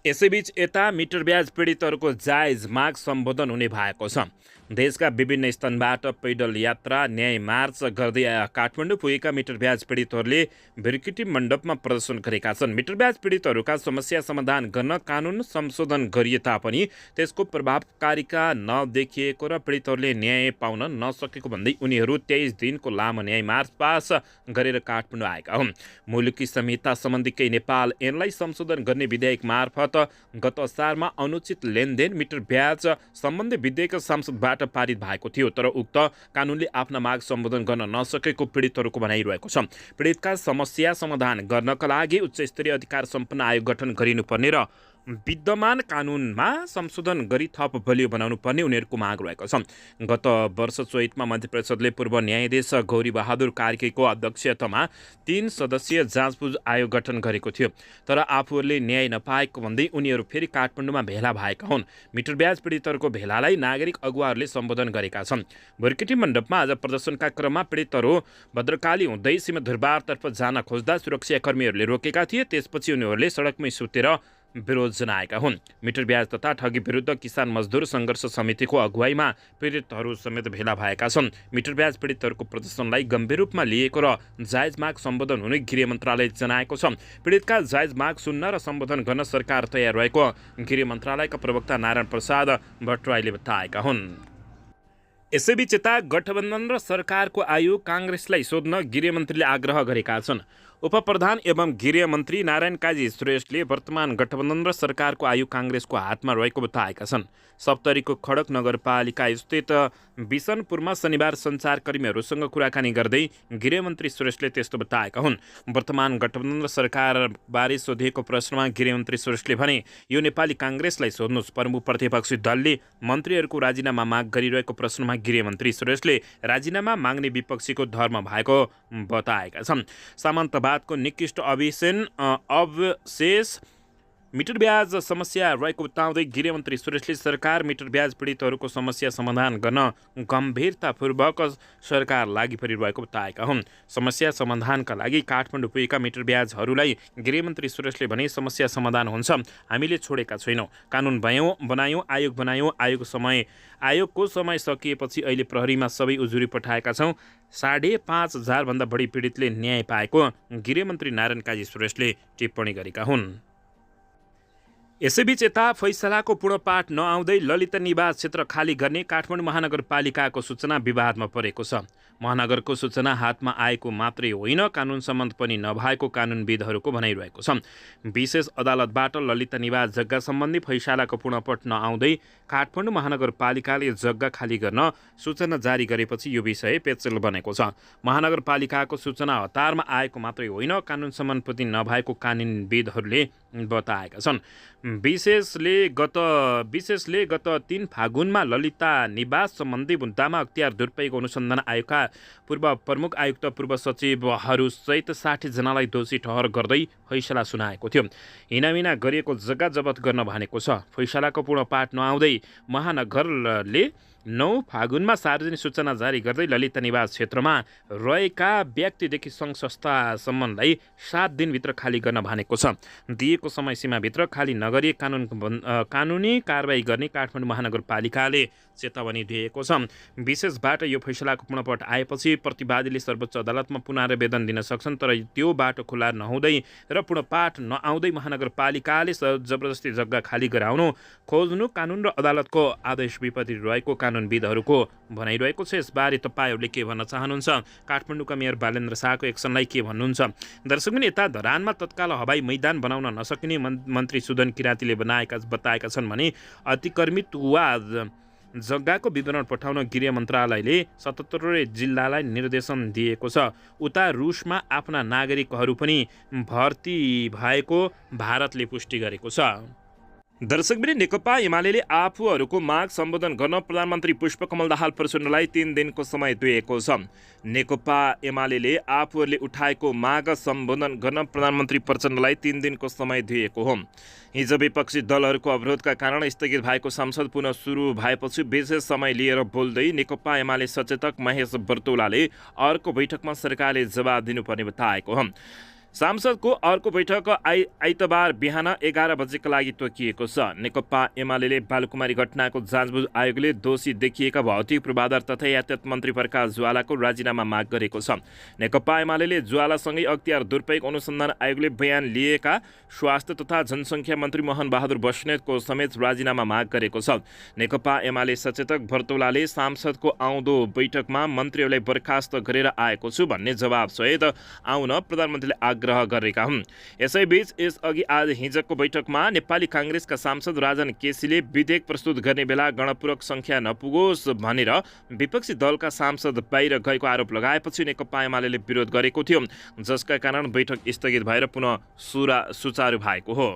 S1: यसैबीच यता मिटर ब्याज पीडितहरूको जायज माग सम्बोधन हुने भएको छ। देशका विभिन्न स्थानबाट पैदल यात्रा न्याय मार्च गर्दै काठमाडौँ पुगेका मिटर ब्याज पीडितहरूले भिरकिटी मण्डपमा प्रदर्शन गरेका छन्। मिटर ब्याज पीडितहरूका समस्या समाधान गर्न कानुन संशोधन गरिए तापनि त्यसको प्रभावकारिता नदेखिएको र पीडितहरूले न्याय पाउन नसकेको भन्दै उनीहरू 23 दिनको लामो न्याय मार्च पास गरेर काठमाडौँ आएका हुन्। मुलुकी संहिता सम्बन्धी केही नेपाल ऐनलाई संशोधन गर्ने विधेयक मार्फत गत असारमा अनुचित लेनदेन मिटर ब्याज सम्बन्धी विधेयक संसदबाट पारित भएको थियो, तर उक्त कानुनले आफ्ना माग सम्बोधन गर्न नसकेको पीडितहरूको भनाइरहेको छ। पीडितका समस्या समाधान गर्नका लागि उच्च स्तरीय अधिकार सम्पन्न आयोग गठन गरिनुपर्ने र विद्यमान कानुनमा संशोधन गरी थप बलियो बनाउनु पर्ने उनीहरूको माग रहेको छ। गत वर्ष चैतमा मन्त्री परिषदले पूर्व न्यायाधीश गौरी बहादुर कार्कीको अध्यक्षतामा 3 सदस्यीय जाँचबुझ आयोग गठन गरेको थियो, तर आफूहरूले न्याय नपाएको भन्दै उनीहरू फेरि काठमाडौँमा भेला भएका हुन्। मिटर ब्याज पीडितहरूको भेलालाई नागरिक अगुवाहरूले सम्बोधन गरेका छन्। भिरकिटी मण्डपमा आज प्रदर्शनका क्रममा पीडितहरू भद्रकाली हुँदै सिंहदरबारतर्फ जान खोज्दा सुरक्षाकर्मीहरूले रोकेका थिए। त्यसपछि उनीहरूले सडकमै सुतेर विरोध जनाएका हुन्। मिटर ब्याज तथा ठगी विरुद्ध किसान मजदुर सङ्घर्ष समितिको अगुवाईमा पीडितहरू समेत भेला भएका छन्। मिटर ब्याज पीडितहरूको प्रदर्शनलाई गम्भीर रूपमा लिएको र जायज माग सम्बोधन हुने गृह मन्त्रालय जनाएको छ। पीडितका जायज माग सुन्न र सम्बोधन गर्न सरकार तयार रहेको गृह मन्त्रालयका प्रवक्ता नारायण प्रसाद भट्टराईले बताएका हुन्। यसैबीच यता गठबन्धन र सरकारको आयु काङ्ग्रेसलाई सोध्न गृहमन्त्रीले आग्रह गरेका छन्। उपप्रधान एवं गृहमन्त्री नारायण काजी श्रेष्ठले वर्तमान गठबन्धन र सरकारको आयु काङ्ग्रेसको हातमा रहेको बताएका छन्। सप्तरीको खडक नगरपालिका स्थित बिसनपुरमा शनिबार सञ्चारकर्मीहरूसँग कुराकानी गर्दै गृहमन्त्री श्रेष्ठले त्यस्तो बताएका हुन्। वर्तमान गठबन्धन र सरकारबारे सोधिएको प्रश्नमा गृहमन्त्री श्रेष्ठले भने, यो नेपाली काङ्ग्रेसलाई सोध्नुहोस्। प्रमुख प्रतिपक्षी दलले मन्त्रीहरूको राजीनामा माग गरिरहेको प्रश्नमा गृहमन्त्री श्रेष्ठले राजीनामा माग्ने विपक्षीको धर्म भएको बताएका छन्। सामन्तवादको निकृष्ट अवशेष मिटर ब्याज समस्या रहेको बताउँदै गृहमन्त्री सुरेशले सरकार मिटर ब्याज पीडितहरूको समस्या समाधान गर्न गम्भीरतापूर्वक सरकार लागि परिरहेको बताएका हुन्। समस्या समाधानका लागि काठमाडौँ पुगेका मिटर ब्याजहरूलाई गृहमन्त्री सुरेशले भने, समस्या समाधान हुन्छ, हामीले छोडेका छैनौँ। कानुन बनायौँ, आयोग बनायौँ, आयोगको समय सकिएपछि अहिले प्रहरीमा सबै उजुरी पठाएका छौँ। 5,500 भन्दा बढी पीडितले न्याय पाएको गृहमन्त्री नारायण काजी सुरेशले टिप्पणी गरेका हुन्। यसैबीच यता फैसलाको पूर्णपाठ नआउँदै ललित निवास क्षेत्र खाली गर्ने काठमाडौँ महानगरपालिकाको सूचना विवादमा परेको छ। महानगरको सूचना हातमा आएको मात्रै होइन, कानुन सम्बन्ध पनि नभएको कानुनविदहरूको भनाइरहेको छ। विशेष अदालतबाट ललिता निवास जग्गा सम्बन्धी फैसलाको पूर्णपट नआउँदै काठमाडौँ महानगरपालिकाले जग्गा खाली गर्न सूचना जारी गरेपछि यो विषय पेचेल बनेको छ। महानगरपालिकाको सूचना हतारमा आएको मात्रै होइन, कानुन सम्बन्ध पनि नभएको कानुनविदहरूले बताएका छन्। विशेषले गत 3 फागुनमा ललिता निवास सम्बन्धी मुद्दामा अख्तियार दुरुपयोग अनुसन्धान आयोगका पूर्व प्रमुख आयुक्त पूर्व सचिवहरूसहित 60 जनालाई दोषी ठहर गर्दै फैसला सुनाएको थियो। हिनामिना गरिएको जग्गा जफत गर्न भनेको छ। फैसलाको पूर्ण पाठ नआउँदै महानगरले 9 फागुनमा सार्वजनिक सूचना जारी गर्दै ललिता निवास क्षेत्रमा रहेका व्यक्तिदेखि सङ्घ संस्थासम्मलाई 7 दिनभित्र खाली गर्न भनेको छ। दिएको समय सीमाभित्र खाली नगरी कानुनी कारबाही गर्ने काठमाडौँ महानगरपालिकाले चेतावनी दिएको छ। विशेषबाट यो फैसलाको पूर्णपट आएपछि प्रतिवादीले सर्वोच्च अदालतमा पुनरावेदन दिन सक्छन्, तर त्यो बाटो खुला नहुँदै र पूर्णपाठ नआउँदै महानगरपालिकाले जबरजस्ती जग्गा खाली गराउनु खोज्नु कानुन र अदालतको आदेश विपरीत रहेको कानुनविदहरूको भनाइरहेको छ। यसबारे तपाईँहरूले के भन्न चाहनुहुन्छ? काठमाडौँका मेयर बालेन्द्र शाहको एक्सनलाई के भन्नुहुन्छ? दर्शक पनि यता धरानमा तत्काल हवाई मैदान बनाउन नसकिने मन्त्री सुदन किराँतीले बताएका छन् भने अतिक्रमित वा जग्गाको विवरण पठाउन गृह मन्त्रालयले 77 जिल्लालाई निर्देशन दिएको छ। उता रुसमा आफ्ना नागरिकहरू पनि भर्ती भएको भारतले पुष्टि गरेको छ। दर्शकवृन्द, नेकपा एमाले आफूहरूको माग सम्बोधन गर्न प्रधानमन्त्री पुष्पकमल दाहाल प्रचण्डलाई 3 दिनको समय दिएको छ। नेकपा एमाले आफूहरूले उठाएको माग सम्बोधन गर्न प्रधानमन्त्री प्रचण्डलाई 3 दिनको समय दिएको हो। हिजो विपक्षी दलहरूको अवरोधका कारण स्थगित भएको संसद पुनः सुरु भएपछि विशेष समय लिएर बोल्दै नेकपा एमाले सचेतक महेश बर्तौलाले अर्को बैठकमा सरकारले जवाब दिनुपर्ने बताएको हो। सांसदको अर्को बैठक आइतबार बिहान 11 बजेका लागि तोकिएको छ। नेकपा एमाले बालकुमारी घटनाको जाँचबुझ आयोगले दोषी देखिएका भौतिक पूर्वाधार तथा यातायात मन्त्री प्रकाश ज्वालाको राजीनामा माग गरेको छ। नेकपा एमाले ज्वालासँगै अख्तियार दुरुपयोग अनुसन्धान आयोगले बयान लिएका स्वास्थ्य तथा जनसङ्ख्या मन्त्री मोहन बहादुर बस्नेतको समेत राजीनामा माग गरेको छ। नेकपा एमाले सचेतक बर्तौलाले सांसदको आउँदो बैठकमा मन्त्रीहरूलाई बर्खास्त गरेर आएको छु भन्ने जवाबसहित आउन प्रधानमन्त्रीले आग्रह गरेका हुन्। यसैबीच यसअघि आज हिजोको बैठकमा नेपाली काङ्ग्रेसका सांसद राजन केसीले विधेयक प्रस्तुत गर्ने बेला गणपूरक सङ्ख्या नपुगोस् भनेर विपक्षी दलका सांसद बाहिर गएको आरोप लगाएपछि नेकपा एमाले विरोध गरेको थियो, जसका कारण बैठक स्थगित भएर पुनः सुचारू भएको हो।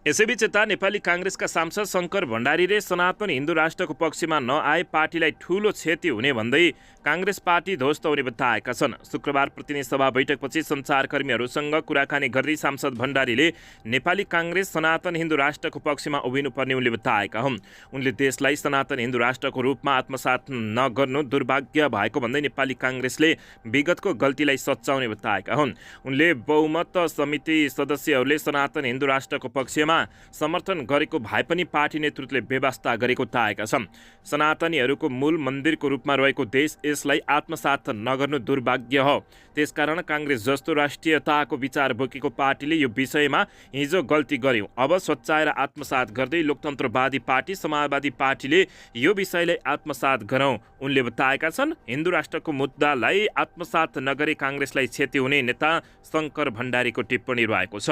S1: यसैबीच यता नेपाली काङ्ग्रेसका सांसद शङ्कर भण्डारीले सनातन हिन्दू राष्ट्रको पक्षमा नआए पार्टीलाई ठूलो क्षति हुने भन्दै काङ्ग्रेस पार्टी ध्वस्त हुने बताएका छन्। शुक्रबार प्रतिनिधि सभा बैठकपछि सञ्चारकर्मीहरूसँग कुराकानी गर्दै सांसद भण्डारीले नेपाली काङ्ग्रेस सनातन हिन्दू राष्ट्रको पक्षमा उभिनुपर्ने उनले बताएका हुन्। उनले देशलाई सनातन हिन्दू राष्ट्रको रूपमा आत्मसात नगर्नु दुर्भाग्य भएको भन्दै नेपाली काङ्ग्रेसले विगतको गल्तीलाई सच्याउने बताएका हुन्। उनले बहुमत समिति सदस्यहरूले सनातन हिन्दू राष्ट्रको पक्षमा समर्थन गरेको भए पनि पार्टी नेतृत्वले व्यवस्था गरेको बताएका छन्। सनातनीहरूको मूल मन्दिरको रूपमा रहेको देश यसलाई आत्मसात नगर्नु दुर्भाग्य हो। त्यसकारण काङ्ग्रेस जस्तो राष्ट्रियताको विचार बोकेको पार्टीले यो विषयमा हिजो गल्ती गर्यो। अब सच्याएर आत्मसात गर्दै लोकतन्त्रवादी पार्टी समाजवादी पार्टीले यो विषयलाई आत्मसात गरौँ उनले बताएका छन्। हिन्दू राष्ट्रको मुद्दालाई आत्मसात नगरे काङ्ग्रेसलाई क्षति हुने नेता शङ्कर भण्डारीको टिप्पणी रहेको छ।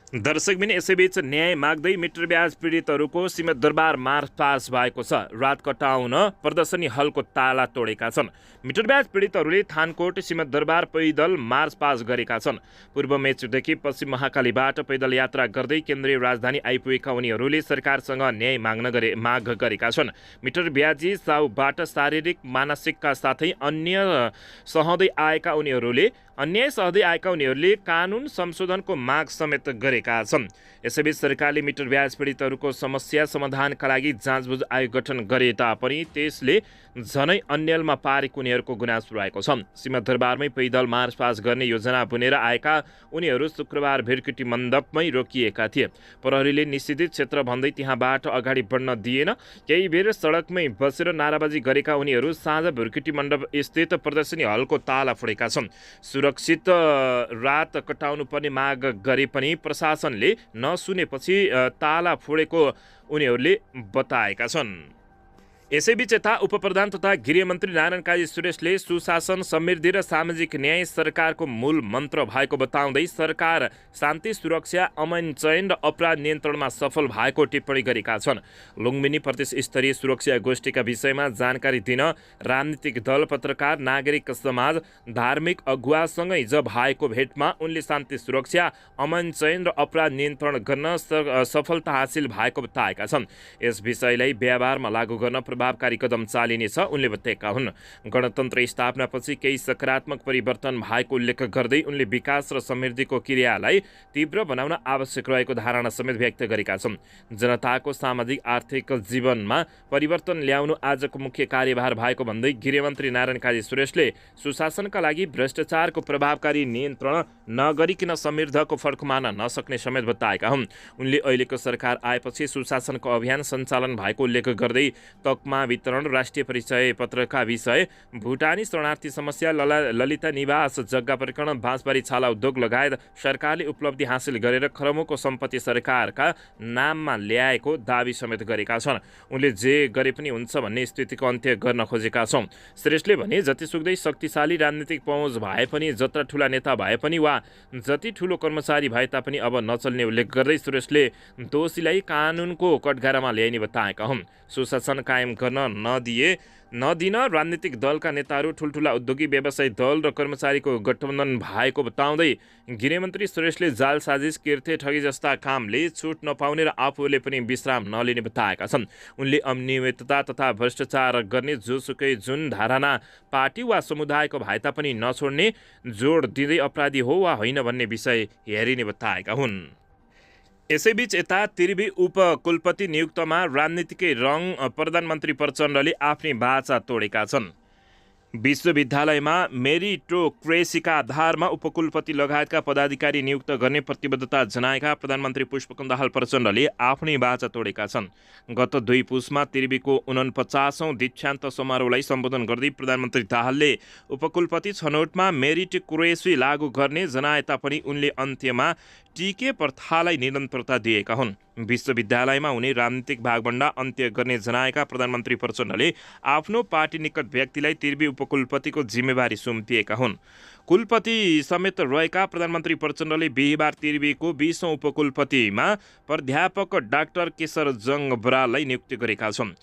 S1: दर्शकबिन यसैबीच न्याय माग्दै मिटर ब्याज पीडितहरूको सिंहदरबार मार्च पास भएको छ। रात कटाउन प्रदर्शनी हलको ताला तोडेका छन्। मिटर ब्याज पीडितहरूले थानकोट सिंहदरबार पैदल मार्च पास गरेका छन्। पूर्व मेचुरदेखि पश्चिम महाकालीबाट पैदल यात्रा गर्दै केन्द्रीय राजधानी आइपुगेका उनीहरूले सरकारसँग न्याय माग गरेका छन्। मिटर ब्याजी साउबाट शारीरिक मानसिकका साथै अन्याय सहँदै आएका उनीहरूले कानुन संशोधनको माग समेत गरेका छन्। यसैबीच सरकारले मिटर ब्याज पीडितहरूको समस्या समाधानका लागि जाँचबुझ आयोग गठन गरे तापनि त्यसले झनै अन्यलमा पारेको उनीहरूको गुनासो रहेको छ। सिंहदरबारमै पैदल मार्च पास गर्ने योजना बुनेर आएका उनीहरू शुक्रबार भिरकुटी मण्डपमै रोकिएका थिए। प्रहरीले निषेधित क्षेत्र भन्दै त्यहाँबाट अगाडि बढ्न दिएन। केही बेर सडकमै बसेर नाराबाजी गरेका उनीहरू साँझ भिरकुटी मण्डप स्थित प्रदर्शनी हलको ताला फोडेका छन्। सुरक्षित रात कटाउनु पर्ने माग गरे पनि प्रशासनले नसुनेपछि ताला फोडेको उनीहरूले बताएका छन्। यसैबीच यता उपप्रधान तथा गृहमन्त्री नारायण काजी सुरेशले सुशासन, समृद्धि र सामाजिक न्याय सरकारको मूल मन्त्र भएको बताउँदै सरकार शान्ति, सुरक्षा, अमन चयन र अपराध नियन्त्रणमा सफल भएको टिप्पणी गरेका छन्। लुम्बिनी प्रदेश स्तरीय सुरक्षा गोष्ठीका विषयमा जानकारी दिन राजनीतिक दल, पत्रकार, नागरिक समाज, धार्मिक अगुवासँग हिजो भएको भेटमा उनले शान्ति, सुरक्षा, अमन चयन र अपराध नियन्त्रण गर्न सफलता हासिल भएको बताएका छन्। यस विषयलाई व्यवहारमा लागू गर्न प्रभावकारी कदम चालिनेछ उनले बताएका हुन्। गणतन्त्र स्थापनापछि केही सकारात्मक परिवर्तन भएको उल्लेख गर्दै उनले विकास र समृद्धिको क्रियालाई तीव्र बनाउन आवश्यक रहेको धारणा समेत व्यक्त गरेका छन्। जनताको सामाजिक आर्थिक जीवनमा परिवर्तन ल्याउनु आजको मुख्य कार्यभार भएको भन्दै गृहमन्त्री नारायण काजी सुरेशले सुशासनका लागि भ्रष्टाचारको प्रभावकारी नियन्त्रण नगरिकन समृद्धको फर्कमान नसक्ने समेत बताएका हुन्। उनले अहिलेको सरकार आएपछि सुशासनको अभियान सञ्चालन भएको उल्लेख गर्दै तकमा वितरण, राष्ट्रिय परिचय पत्रका विषय, भुटानी शरणार्थी समस्या, ललिता निवास, जग्गा प्रकरण, बाँसबारी छाला उद्योग लगायत सरकारले उपलब्धि हासिल गरेर खरबौँको सम्पत्ति सरकारका नाममा ल्याएको दावी समेत गरेका छन्। उनले जे गरे पनि हुन्छ भन्ने स्थितिको अन्त्य गर्न खोजेका छौँ। श्रेष्ठले भने जतिसुकै शक्तिशाली राजनीतिक पहुँच भए पनि, जत्र ठुला नेता भए पनि वा जति ठुलो कर्मचारी भए तापनि अब नचल्ने उल्लेख गर्दै सुरेशले दोषीलाई कानुनको कठघरामा ल्याइने बताएका हुन्। सुशासन कायम गर्न नदिन राजनीतिक दलका नेताहरू, ठुल्ठुला उद्योगी, व्यवसायी दल र कर्मचारीको गठबन्धन भएको बताउँदै गृहमन्त्री सुरेशले जाल साजिस, किर्थे, ठगी जस्ता कामले छुट नपाउने र आफूले पनि विश्राम नलिने बताएका छन्। उनले अनियमितता तथा भ्रष्टाचार गर्ने जोसुकै जुन धारणा पार्टी वा समुदायको भए तापनि नछोड्ने जोड दिँदै अपराधी हो वा होइन भन्ने विषय हेरिने बताएका हुन्। यसैबीच यता त्रिवी उपकुलपति नियुक्तमा राजनीतिकै रङ प्रधानमन्त्री प्रचण्डले आफ्नै बाचा तोडेका छन्। विश्वविद्यालयमा मेरिटोक्रेसीका आधारमा उपकुलपति लगायतका पदाधिकारी नियुक्त गर्ने प्रतिबद्धता जनाएका प्रधानमन्त्री पुष्पकमल दाहाल प्रचण्डले आफ्नै बाचा तोडेका छन्। गत 2 पुसमा त्रिवीको 49औं दीक्षान्त समारोहलाई सम्बोधन गर्दै प्रधानमन्त्री दाहालले उपकुलपति छनौटमा मेरिटोक्रेसी लागू गर्ने जनाए तापनि उनले अन्त्यमा टिके प्रथालाई निरन्तरता दिएका हुन्। विश्वविद्यालयमा हुने राजनीतिक भागभण्डा अन्त्य गर्ने जनाएका प्रधानमन्त्री प्रचण्डले आफ्नो पार्टी निकट व्यक्तिलाई त्रिवी उपकुलपतिको जिम्मेवारी सुम्पिएका हुन्। कुलपति समेत रहेका प्रधानमन्त्री प्रचण्डले बिहिबार त्रिवीको 20औं उपकुलपतिमा प्राध्यापक डाक्टर केशर जङ बराललाई नियुक्ति गरेका छन्।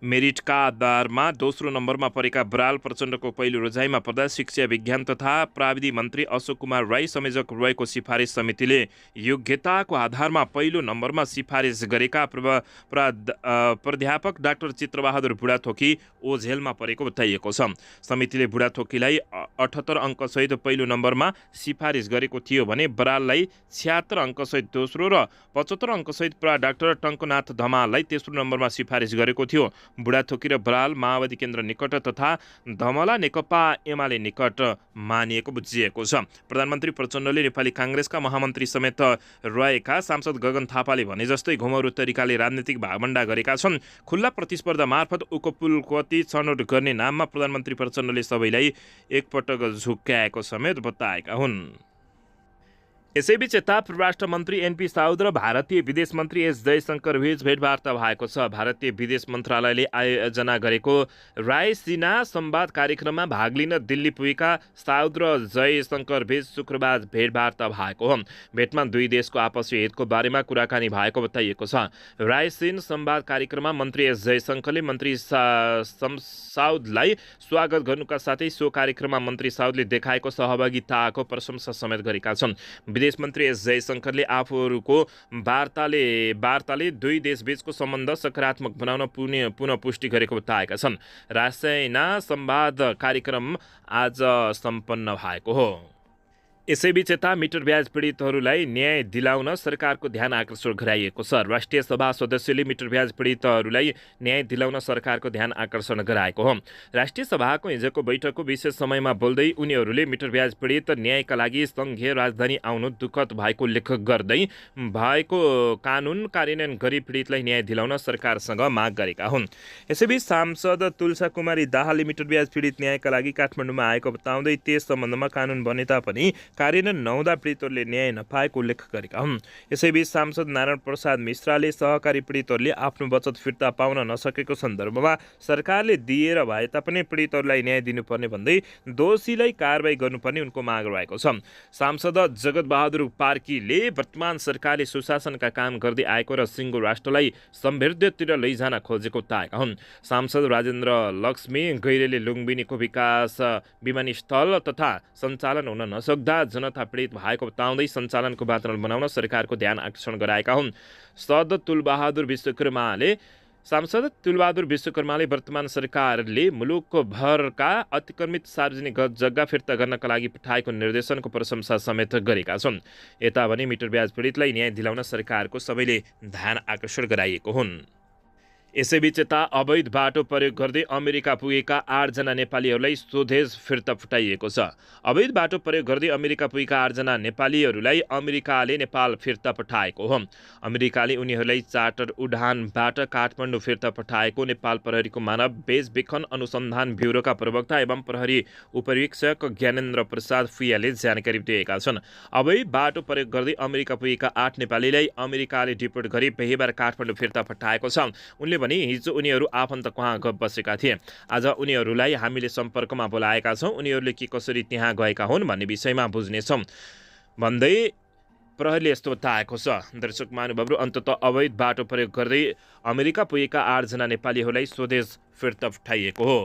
S1: मेरिटका आधारमा दोस्रो नम्बरमा परेका बराल प्रचण्डको पहिलो रोजाइमा पर्दा शिक्षा विज्ञान तथा प्राविधि मन्त्री अशोक कुमार राई संयोजक रहेको सिफारिस समितिले योग्यताको आधारमा पहिलो नम्बरमा सिफारिस गरेका प्राध्यापक डाक्टर चित्रबहादुर बुढाथोकी ओझेलमा परेको बताइएको छ। समितिले बुढाथोकीलाई 78 अङ्कसहित पहिलो नम्बरमा सिफारिस गरेको थियो भने बराललाई 76 अङ्कसहित दोस्रो र 75 अङ्कसहित डाक्टर टङ्कनाथ धमाललाई तेस्रो नम्बरमा सिफारिस गरेको थियो। बुढाथोकी र बराल माओवादी केन्द्र निकट तथा धमला नेकपा एमाले निकट मानिएको बुझिएको छ। प्रधानमन्त्री प्रचण्डले नेपाली काङ्ग्रेसका महामन्त्री समेत रहेका सांसद गगन थापाले भने जस्तै घुमौरो तरिकाले राजनीतिक भागभण्डा गरेका छन्। खुल्ला प्रतिस्पर्धा मार्फत उपकुलपति छनौट गर्ने नाममा प्रधानमन्त्री प्रचण्डले सबैलाई एकपटक झुक्क्याएको समेत बताएका हुन्। यसैबीच यता परराष्ट्र मन्त्री एनपी साउद र भारतीय विदेश मन्त्री एस जयशंकर बीच भेटवार्ता भएको छ। भारतीय विदेश मन्त्रालयले आयोजना गरेको रायसिना संवाद कार्यक्रममा भाग लिन दिल्ली पुगेका साउद र जयशंकर बीच शुक्रबार भेटवार्ता भएको हो। भेटमा दुई देशको आपसी हितको बारेमा कुराकानी भएको बताइएको छ। रायसिन संवाद कार्यक्रममा मन्त्री एस जयशंकरले मन्त्री साउदलाई स्वागत गर्नुका साथै सो कार्यक्रममा मन्त्री साउदले देखाएको सहभागिताको प्रशंसा समेत गरेका छन्। विदेश मन्त्री एस जयशंकरले आफूहरूको वार्ताले दुई देशबीचको सम्बन्ध सकारात्मक बनाउन पुनः पुष्टि गरेको बताएका छन्। रायसिना संवाद कार्यक्रम आज सम्पन्न भएको हो। यसैबीच यता मिटर ब्याज पीडितहरूलाई न्याय दिलाउन सरकारको ध्यान आकर्षण गराइएको छ। राष्ट्रिय सभा सदस्यले मिटर ब्याज पीडितहरूलाई न्याय दिलाउन सरकारको ध्यान आकर्षण गराएको हो। राष्ट्रिय सभाको हिजोको बैठकको विशेष समयमा बोल्दै उनीहरूले मिटर ब्याज पीडित न्यायका लागि सङ्घीय राजधानी आउनु दुःखद भएको उल्लेख गर्दै भएको कानुन कार्यान्वयन गरी पीडितलाई न्याय दिलाउन सरकारसँग माग गरेका हुन्। यसैबीच सांसद तुलसा कुमारी दाहालले मिटर ब्याज पीडित न्यायका लागि काठमाडौँमा आएको बताउँदै त्यस सम्बन्धमा कानुन बने तापनि कार्यान्वयन नहुँदा पीडितहरूले न्याय नपाएको उल्लेख गरेका हुन्। यसैबीच सांसद नारायण प्रसाद मिश्राले सहकारी पीडितहरूले आफ्नो बचत फिर्ता पाउन नसकेको सन्दर्भमा सरकारले दिएर भए तापनि पीडितहरूलाई न्याय दिनुपर्ने भन्दै दोषीलाई कारबाही गर्नुपर्ने उनको माग रहेको छ। सांसद जगतबहादुर कार्कीले वर्तमान सरकारले सुशासनका काम गर्दै आएको र सिङ्गो राष्ट्रलाई समृद्धितिर लैजान खोजेको बताएका हुन्। सांसद राजेन्द्र लक्ष्मी गैरेले लुम्बिनीको विकास विमानस्थल तथा सञ्चालन हुन नसक्दा जनता पीडित भएको बताउँदै सञ्चालनको वातावरण बनाउन सरकारको ध्यान आकर्षण गराएका हुन्। सांसद तुलबहादुर विश्वकर्माले वर्तमान सरकारले मुलुकको भरका अतिक्रमित सार्वजनिक जग्गा फिर्ता गर्नका लागि पठाएको निर्देशनको प्रशंसा समेत गरेका छन्। यता भने मिटर ब्याज पीडितलाई न्याय दिलाउन सरकारको सबैले ध्यान आकर्षण गराइएको हुन्। यसैबीच यता अवैध बाटो प्रयोग गर्दै अमेरिका पुगेका 8 जना नेपालीहरूलाई स्वदेश फिर्ता पठाइएको छ। अवैध बाटो प्रयोग गर्दै अमेरिका पुगेका 8 जना नेपालीहरूलाई अमेरिकाले नेपाल फिर्ता पठाएको हो। अमेरिकाले उनीहरूलाई चार्टर उडानबाट काठमाडौँ फिर्ता पठाएको नेपाल प्रहरीको मानव बेचबिखन अनुसन्धान ब्युरोका प्रवक्ता एवं प्रहरी उपरीक्षक ज्ञानेन्द्र प्रसाद फुयाले जानकारी दिएका छन्। अवैध बाटो प्रयोग गर्दै अमेरिका पुगेका 8 नेपालीलाई अमेरिकाले डिपोर्ट गरी बिहीबार काठमाडौँ फिर्ता पठाएको छ। उनले भने हिजो उनीहरू आफन्त कहाँ बसेका थिए। आज उनीहरूलाई हामीले सम्पर्कमा बोलाएका छौँ। उनीहरूले के कसरी त्यहाँ गएका हुन् भन्ने विषयमा बुझ्नेछौँ भन्दै प्रहरीले यस्तो बताएको छ। दर्शक महानुभावहरू, अन्ततः अवैध बाटो प्रयोग गर्दै अमेरिका पुगेका 8 जना नेपालीहरूलाई स्वदेश फिर्ता पठाइएको हो।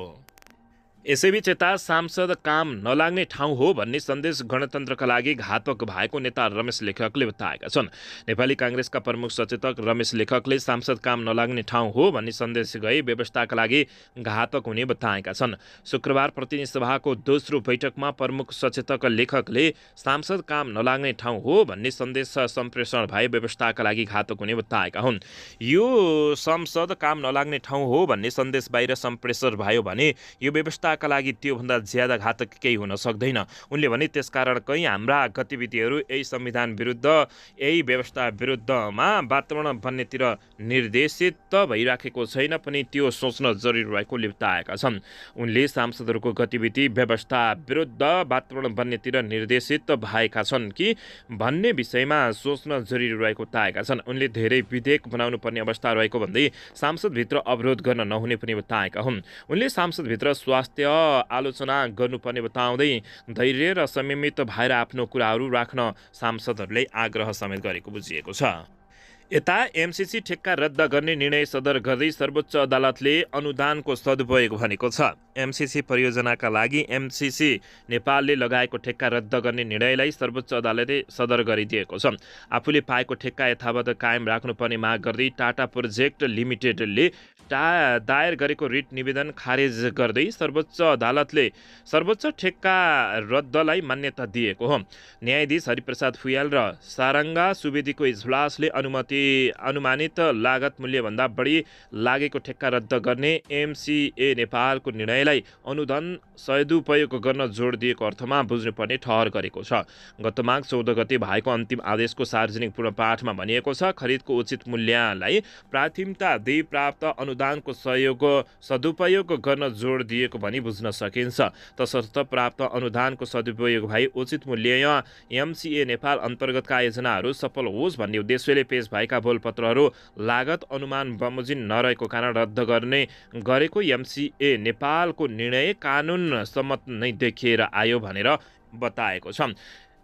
S1: यसैबीच यता सांसद काम नलाग्ने ठाउँ हो भन्ने सन्देश गणतन्त्रका लागि घातक भएको नेता रमेश लेखकले बताएका छन्। नेपाली काङ्ग्रेसका प्रमुख सचेतक रमेश लेखकले सांसद काम नलाग्ने ठाउँ हो भन्ने सन्देश गए व्यवस्थाका लागि घातक हुने बताएका छन्। शुक्रबार प्रतिनिधि सभाको दोस्रो बैठकमा प्रमुख सचेतक लेखकले सांसद काम नलाग्ने ठाउँ हो भन्ने सन्देश सम्प्रेषण भए व्यवस्थाका लागि घातक हुने बताएका हुन्। यो संसद काम नलाग्ने ठाउँ हो भन्ने सन्देश बाहिर सम्प्रेषण भयो भने यो व्यवस्था का लागि त्योभन्दा ज्यादा घातक केही हुन सक्दैन। उनले भने त्यसकारण कहीँ हाम्रा गतिविधिहरू यही संविधान विरुद्ध यही व्यवस्था विरुद्धमा वातावरण बन्नेतिर निर्देशित भइराखेको छैन पनि त्यो सोच्न जरुरी रहेको बताएका छन्। उनले सांसदहरूको गतिविधि व्यवस्था विरुद्ध वातावरण बन्नेतिर निर्देशित भएका छन् कि भन्ने विषयमा सोच्न जरुरी रहेको बताएका छन्। उनले धेरै विधेयक बनाउनु पर्ने अवस्था रहेको भन्दै सांसदभित्र अवरोध गर्न नहुने पनि बताएका हुन्। उनले सांसदभित्र स्वास्थ्य आलोचना गर्नुपर्ने बताउँदै धैर्य र संयमित भएर आफ्नो कुराहरू राख्न सांसदहरूले आग्रह समेत गरेको बुझिएको छ। यता एमसीसी ठेक्का रद्द गर्ने निर्णय सदर गर्दै सर्वोच्च अदालतले अनुदानको सदुपयोग भनेको छ। एमसीसी परियोजनाका लागि एमसीसी नेपालले लगाएको ठेक्का रद्द गर्ने निर्णयलाई सर्वोच्च अदालतले सदर गरिदिएको छ। आफूले पाएको ठेक्का यथावत कायम राख्नुपर्ने माग गर्दै टाटा प्रोजेक्ट लिमिटेडले दायर गरेको रिट निवेदन खारेज गर्दै सर्वोच्च अदालतले सर्वोच्च ठेक्का रद्दलाई मान्यता दिएको हो। न्यायाधीश हरिप्रसाद फुयाल र सारङ्गा सुवेदीको इजलासले अनुमानित लागत मूल्यभन्दा बढी लागेको ठेक्का रद्द गर्ने एमसीए नेपालको निर्णयलाई अनुदान सदुपयोग गर्न जोड दिएको अर्थमा बुझ्नुपर्ने ठहर गरेको छ। गत माघ 14 गते भएको अन्तिम आदेशको सार्वजनिक पूर्णपाठमा भनिएको छ, खरिदको उचित मूल्यलाई प्राथमिकता दिई प्राप्त अनुदानको सदुपयोग गर्न जोड दिएको भनी बुझ्न सकिन्छ। तसर्थ प्राप्त अनुदानको सदुपयोग भई उचित मूल्य एमसीए नेपाल अन्तर्गतका योजनाहरू सफल होस् भन्ने उद्देश्यले पेश भएका बोलपत्रहरू लागत अनुमान बमोजिम नरहेको कारण रद्द गर्ने गरेको एमसीए नेपालको निर्णय कानुन सम्मत नै देखिएर आयो भनेर बताएको छ।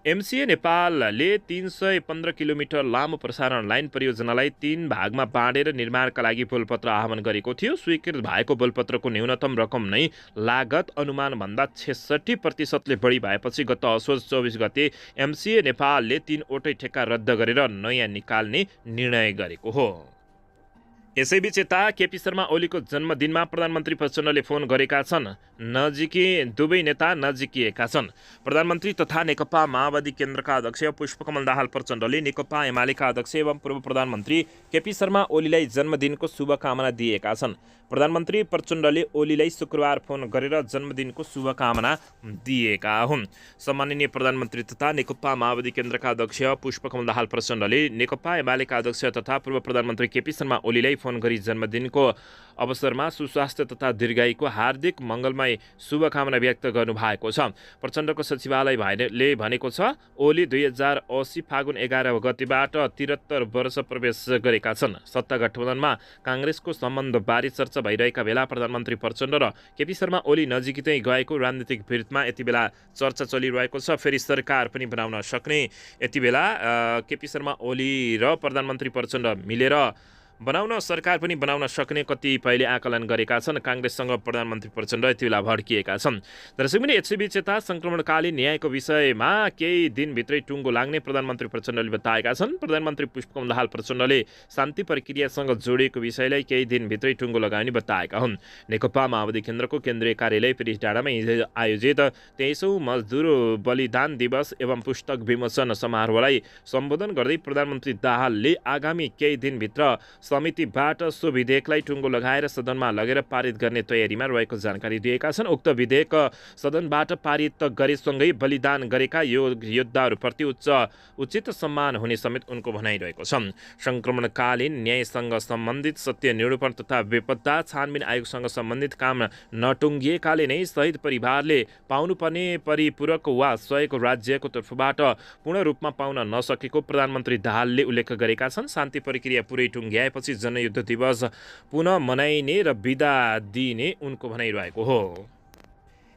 S1: एमसीए नेपालले 315 किलोमिटर लामो प्रसारण लाइन परियोजनालाई 3 भागमा बाँडेर निर्माणका लागि बोलपत्र आह्वान गरेको थियो। स्वीकृत भएको बोलपत्रको न्यूनतम रकम नै लागत अनुमानभन्दा 66% बढी भएपछि गत असोज 24 गते एमसीए नेपालले 3वटै ठेक्का रद्द गरेर नयाँ निकाल्ने निर्णय गरेको हो। यसैबीच यता केपी शर्मा ओलीको जन्मदिनमा प्रधानमन्त्री प्रचण्डले फोन गरेका छन्। दुवै नेता नजिकिएका छन्। प्रधानमन्त्री तथा नेकपा माओवादी केन्द्रका अध्यक्ष पुष्पकमल दाहाल प्रचण्डले नेकपा एमालेका अध्यक्ष एवं पूर्व प्रधानमन्त्री केपी शर्मा ओलीलाई जन्मदिनको शुभकामना दिएका छन्। प्रधानमन्त्री प्रचण्डले ओलीलाई शुक्रबार फोन गरेर जन्मदिनको शुभकामना दिएका हुन्। सम्माननीय प्रधानमन्त्री तथा नेकपा माओवादी केन्द्रका अध्यक्ष पुष्पकमल दाहाल प्रचण्डले नेकपा एमालेका अध्यक्ष तथा पूर्व प्रधानमन्त्री केपी शर्मा ओलीलाई फोन गरी जन्मदिनको अवसरमा सुस्वास्थ्य तथा दीर्घायुको हार्दिक मङ्गलमय शुभकामना व्यक्त गर्नुभएको छ। प्रचण्डको सचिवालयले भनेको छ, ओली 2080 फागुन 11 गतिबाट 73 वर्ष प्रवेश गरेका छन्। सत्ता गठबन्धनमा काङ्ग्रेसको सम्बन्धबारे चर्चा भइरहेका बेला प्रधानमन्त्री प्रचण्ड र केपी शर्मा ओली नजिकै गएको राजनीतिक भिडमा यति बेला चर्चा चलिरहेको छ। फेरि सरकार पनि बनाउन सक्ने, यति बेला केपी शर्मा ओली र प्रधानमन्त्री प्रचण्ड मिलेर सरकार पनि बनाउन सक्ने कतिपयले आकलन गरेका छन्। काङ्ग्रेससँग प्रधानमन्त्री प्रचण्ड यति बेला भड्किएका छन्। दर्शक पनि यसैबीच यता सङ्क्रमणकालीन न्यायको विषयमा केही दिनभित्रै टुङ्गो लाग्ने प्रधानमन्त्री प्रचण्डले बताएका छन्। प्रधानमन्त्री पुष्पकमल दाहाल प्रचण्डले शान्ति प्रक्रियासँग जोडिएको विषयलाई केही दिनभित्रै टुङ्गो लगाउने बताएका हुन्। नेकपा माओवादी केन्द्रको केन्द्रीय कार्यालय पिरिसडाँडामा हिजो आयोजित 23औं मजदुर बलिदान दिवस एवं पुस्तक विमोचन समारोहलाई सम्बोधन गर्दै प्रधानमन्त्री दाहालले आगामी केही दिनभित्र समितिबाट सो विधेयकलाई टुङ्गो लगाएर सदनमा लगेर पारित गर्ने तयारीमा रहेको जानकारी दिएका छन्। उक्त विधेयक सदनबाट पारित गरेसँगै बलिदान गरेका योद्धाहरूप्रति उचित सम्मान हुने समेत उनको भनाइरहेको छ। सङ्क्रमणकालीन न्यायसँग सम्बन्धित सत्य निरूपण तथा बेपत्ता छानबिन आयोगसँग सम्बन्धित काम नटुङ्गिएकाले नै शहीद परिवारले पाउनुपर्ने परिपूरक वा सहयोग राज्यको तर्फबाट पूर्ण रूपमा पाउन नसकेको प्रधानमन्त्री दाहालले उल्लेख गरेका छन्। शान्ति प्रक्रिया पुरै टुङ्ग्याएपछि जनयुद्ध दिवस पुनः मनाइने र बिदा दिइने उनको भनाइरहेको हो।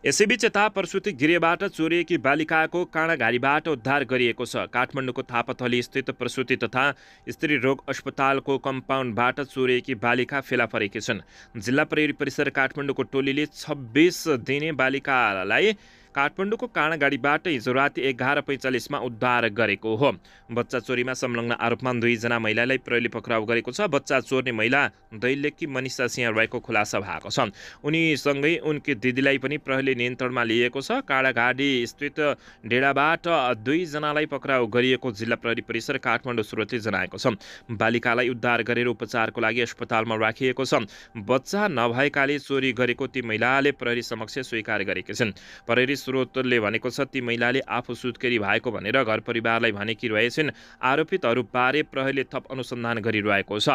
S1: यसैबीच यता प्रसुति गृहबाट चोरिएकी बालिकाको काँडाघारीबाट उद्धार गरिएको छ। काठमाडौँको थापाथली स्थित प्रसुति तथा स्त्री रोग अस्पतालको कम्पाउन्डबाट चोरिएकी बालिका फेला परेकी छन्। जिल्ला प्रहरी परिसर काठमाडौँको टोलीले 26 दिने बालिकालाई काठमाडौँको काँडागाडीबाट हिजो राति 11:45 उद्धार गरेको हो। बच्चा चोरीमा संलग्न आरोपमा 2 जना महिलालाई प्रहरीले पक्राउ गरेको छ। बच्चा चोर्ने महिला दैलेखकी मनिषा सिंह रहेको खुलासा भएको छ। उनीसँगै उनकी दिदीलाई पनि प्रहरीले नियन्त्रणमा लिएको छ। काँडागाडी स्थित डेडाबाट 2 जनालाई पक्राउ गरिएको जिल्ला प्रहरी परिसर काठमाडौँ स्रोतले जनाएको छ। बालिकालाई उद्धार गरेर उपचारको लागि अस्पतालमा राखिएको छ। बच्चा नभएकाले चोरी गरेको ती महिलाले प्रहरी समक्ष स्वीकार गरेकी छिन्। प्रहरी स्रोतले भनेको छ, ती महिलाले आफू सुत्केरी भएको भनेर घर परिवारलाई भनेकी रहेछन्। आरोपितहरूबारे प्रहरीले थप अनुसन्धान गरिरहेको छ।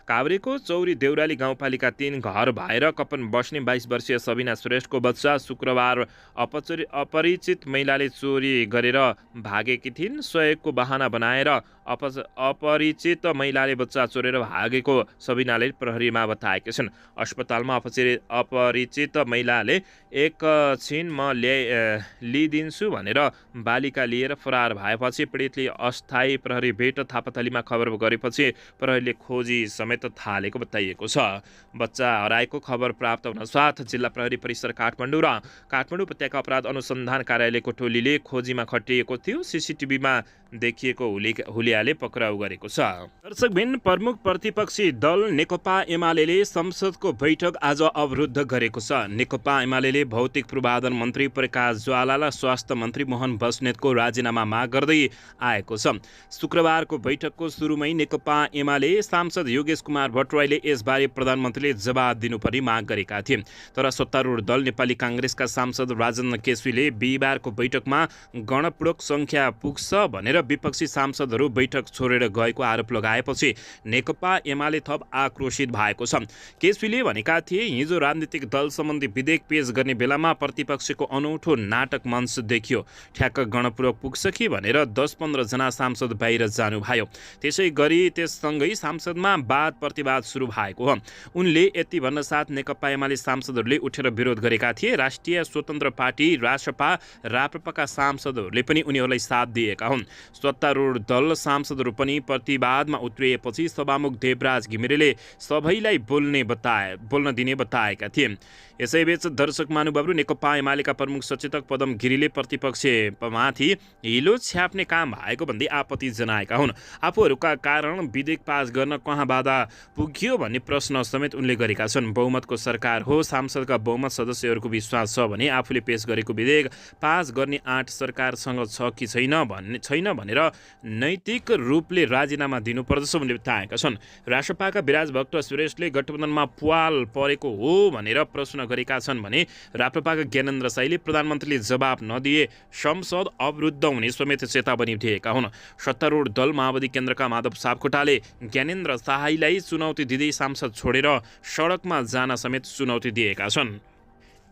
S1: काभ्रेको चौरी देउराली गाउँपालिका 3 घर भएर कपन बस्ने 22 वर्षीय सबिना श्रेष्ठको बच्चा शुक्रबार अपरिचित महिलाले चोरी गरेर भागेकी थिइन्। सहयोगको बहाना बनाएर अपरिचित महिलाले बच्चा चोरेर भागेको सबिनाले प्रहरीमा बताएकी छिन्। अस्पतालमा अपरिचित महिलाले एकछिन म लिइदिन्छु भनेर बालिका लिएर फरार भएपछि पीडितले अस्थायी प्रहरी भेट थापाथलीमा खबर गरेपछि प्रहरीले खोजी समेत थालेको बताइएको छ। बच्चा हराएको खबर प्राप्त हुनसाथ जिल्ला प्रहरी परिसर काठमाडौँ र काठमाडौँ उपत्यका अपराध अनुसन्धान कार्यालयको टोलीले खोजीमा खटिएको थियो। सीसीटिभीमा देखिएको हुलियाले पक्राउ गरेको छ। दर्शकबिन, प्रमुख प्रतिपक्षी दल नेकपा एमाले संसदको बैठक आज अवरुद्ध गरेको छ। नेकपा एमाले भौतिक पूर्वाधार मन्त्री प्रकाश ज्वालालाई स्वास्थ्य मन्त्री मोहन बस्नेतको राजीनामा माग गर्दै आएको छ। शुक्रबारको बैठकको सुरुमै नेकपा एमाले सांसद योगेश कुमार भट्टराईले यसबारे प्रधानमन्त्रीले जवाब दिनुपर्ने माग गरेका थिए। तर सत्तारूढ दल नेपाली काङ्ग्रेसका सांसद राजेन्द्र केसुले बिहिबारको बैठकमा गणपूरक सङ्ख्या पुग्छ भनेर विपक्षी सांसदहरू बैठक छोडेर गएको आरोप लगाएपछि नेकपा एमाले थप आक्रोशित भएको छ। केसुले भनेका थिए, हिजो राजनीतिक दल सम्बन्धी विधेयक पेश गर्ने बेलामा प्रतिपक्षको अनौठो नाटक मञ्च देखियो। ठ्याक्क गणपूरक पुग्छ कि भनेर 10-15 जना सांसद बाहिर जानुभयो। त्यसै गरी त्यससँगै सांसदमा वाद प्रतिवाद सुरु भएको हो। उनले यति भन्न साथ नेकपा एमाले सांसदहरूले उठेर विरोध गरेका थिए। राष्ट्रिय स्वतन्त्र पार्टी रासपा राप्रपाका सांसदहरूले पनि उनीहरूलाई साथ दिएका हुन्। सत्तारूढ दल सांसदहरू पनि प्रतिवादमा उत्रिएपछि सभामुख देवराज घिमिरेले सबैलाई बोल्न दिने बताएका थिए। यसैबीच दर्शक महानुभावहरू, नेकपा एमालेका प्रमुख सचेतक पदम गिरीले प्रतिपक्षमाथि हिलो छ्याप्ने काम भएको भन्दै आपत्ति जनाएका हुन्। आफूहरूका कारण विधेयक पास गर्न कहाँ बाधा पुग्यो भन्ने प्रश्न समेत उनले गरेका छन्। बहुमतको सरकार हो, सांसदका बहुमत सदस्यहरूको विश्वास छ भने आफूले पेश गरेको विधेयक पास गर्ने आँट सरकारसँग छ कि छैन भनेर नैतिक राजनीतिक रूपले राजीनामा दिनुपर्दछ भन्ने बताएका छन्। राष्ट्रपाका विराजभक्त सुरेशले गठबन्धनमा पुवाल परेको हो भनेर प्रश्न गरेका छन् भने राप्रपाका ज्ञानेन्द्र साईले प्रधानमन्त्रीले जवाब नदिए संसद अवरुद्ध हुने समेत चेतावनी दिएका हुन्। सत्तारूढ दल माओवादी केन्द्रका माधव सापकोटाले ज्ञानेन्द्र साईलाई चुनौती दिँदै सांसद छोडेर सडकमा जान समेत चुनौती दिएका छन्।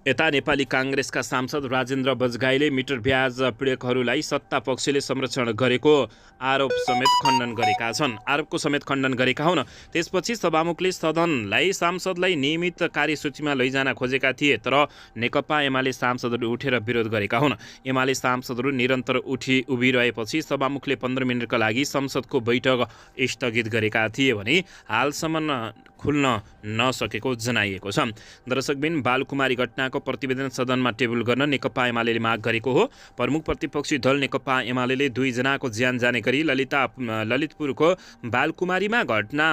S1: यता नेपाली काङ्ग्रेसका सांसद राजेन्द्र बजगाईले मिटर ब्याज पीडकहरूलाई सत्ता पक्षले संरक्षण गरेको आरोपको समेत खण्डन गरेका हुन्। त्यसपछि सभामुखले सदनलाई सांसदलाई नियमित कार्यसूचीमा लैजान खोजेका थिए, तर नेकपा एमाले सांसदहरू उठेर विरोध गरेका हुन्। एमाले सांसदहरू निरन्तर उभिरहेपछि सभामुखले 15 मिनटका लागि संसदको बैठक स्थगित गरेका थिए भने हालसम्म खुल्न नसकेको जनाइएको छ। दर्शकबिन बालकुमारी घटनाको प्रतिवेदन सदनमा टेबल गर्न नेकपा एमाले माग गरेको हो। प्रमुख प्रतिपक्षी दल नेकपा एमाले 2 जनाको ज्यान जाने गरी ललितपुरको बालकुमारीमा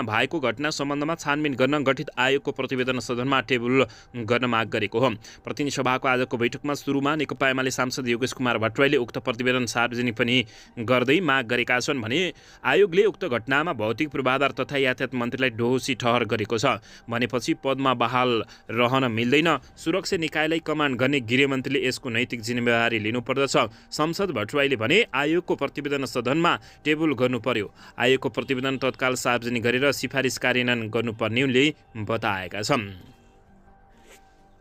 S1: भएको घटना सम्बन्धमा छानबिन गर्न गठित आयोगको प्रतिवेदन सदनमा टेबल गर्न माग गरेको हो। प्रतिनिधि सभाको आजको बैठकमा सुरुमा नेकपा एमाले सांसद योगेश कुमार भट्टराईले उक्त प्रतिवेदन सार्वजनिक पनि गर्दै माग गरेका छन् भने आयोगले उक्त घटनामा भौतिक पूर्वाधार तथा यातायात मन्त्रीलाई दोषी ठहर गरेको छ भनेपछि पदमा बहाल रहन मिल्दैन। सुरक्षा निकायलाई कमान्ड गर्ने गृहमन्त्रीले यसको नैतिक जिम्मेवारी लिनुपर्दछ। सांसद भट्टराईले भने आयोगको प्रतिवेदन सदनमा टेबल गर्नु पर्यो। आयोगको प्रतिवेदन तत्काल सार्वजनिक गरेर सिफारिस कार्यान्वयन गर्नुपर्ने उनले बताएका छन्।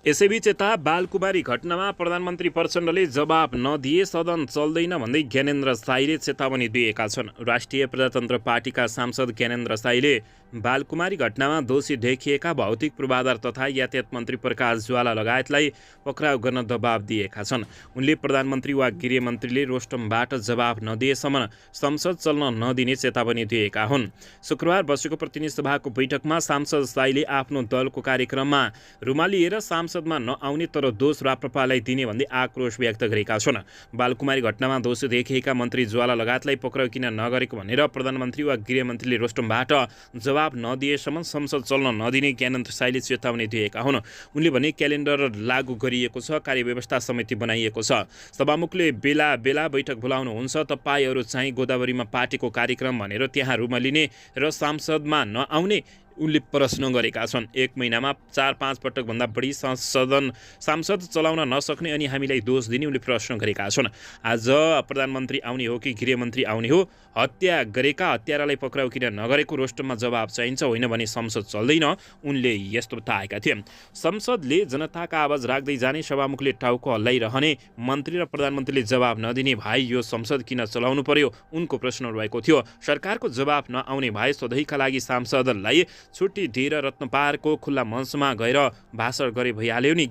S1: यसैबीच यता बालकुमारी घटनामा प्रधानमन्त्री प्रचण्डले जवाब नदिए सदन चल्दैन भन्दै ज्ञानेन्द्र साईले चेतावनी दिएका छन्। राष्ट्रिय प्रजातन्त्र पार्टीका सांसद ज्ञानेन्द्र साईले बालकुमारी घटनामा दोषी देखिएका भौतिक पूर्वाधार तथा यातायात मन्त्री प्रकाश ज्वाला लगायतलाई पक्राउ गर्न दबाब दिएका छन्। उनले प्रधानमन्त्री वा गृहमन्त्रीले रोस्टमबाट जवाब नदिएसम्म संसद चल्न नदिने चेतावनी दिएका हुन्। शुक्रबार बसेको प्रतिनिधि सभाको बैठकमा सांसद साईले आफ्नो दलको कार्यक्रममा रुमालिएर संसदमा नआउने तर दोष राप्रपालाई दिने भन्दै आक्रोश व्यक्त गरेका छन्। बालकुमारी घटनामा दोषी देखिएका मन्त्री ज्वाला लगायतलाई पक्राउ किन नगरेको भनेर प्रधानमन्त्री वा गृहमन्त्रीले रोस्टमबाट जवाब नदिएसम्म संसद चल्न नदिने ज्ञानेन्द्र साईले चेतावनी दिएका हुन्। उनले भने क्यालेन्डर लागू गरिएको छ, कार्यव्यवस्था समिति बनाइएको छ, सभामुखले बेला बेला बैठक बोलाउनुहुन्छ, तपाईहरू चाहिँ गोदावरीमा पार्टीको कार्यक्रम भनेर त्यहाँ रुमलिने र सांसदमा नआउने उनले प्रश्न गरेका छन्। 1 महिनामा 4-5 पटक भन्दा बढी सांसद चलाउन नसक्ने अनि हामीलाई दोष दिने उनले प्रश्न गरेका छन्। आज प्रधानमन्त्री आउने हो कि गृहमन्त्री आउने हो? हत्या गरेका हत्यारालाई पक्राउ किन नगरेको रोस्टममा जवाब चाहिन्छ, होइन भने संसद चल्दैन, उनले यस्तो बताएका थिए। संसदले जनताका आवाज राख्दै जाने, सभामुखले टाउको हल्लाइरहने, मन्त्री र प्रधानमन्त्रीले जवाब नदिने भए यो संसद किन चलाउनु पर्यो उनको प्रश्न रहेको थियो। सरकारको जवाब नआउने भए सधैँका लागि सांसदलाई छुट्टी दिएर रत्नपारको खुल्ला मञ्चमा गएर भाषण गरे भइहाल्यो नि,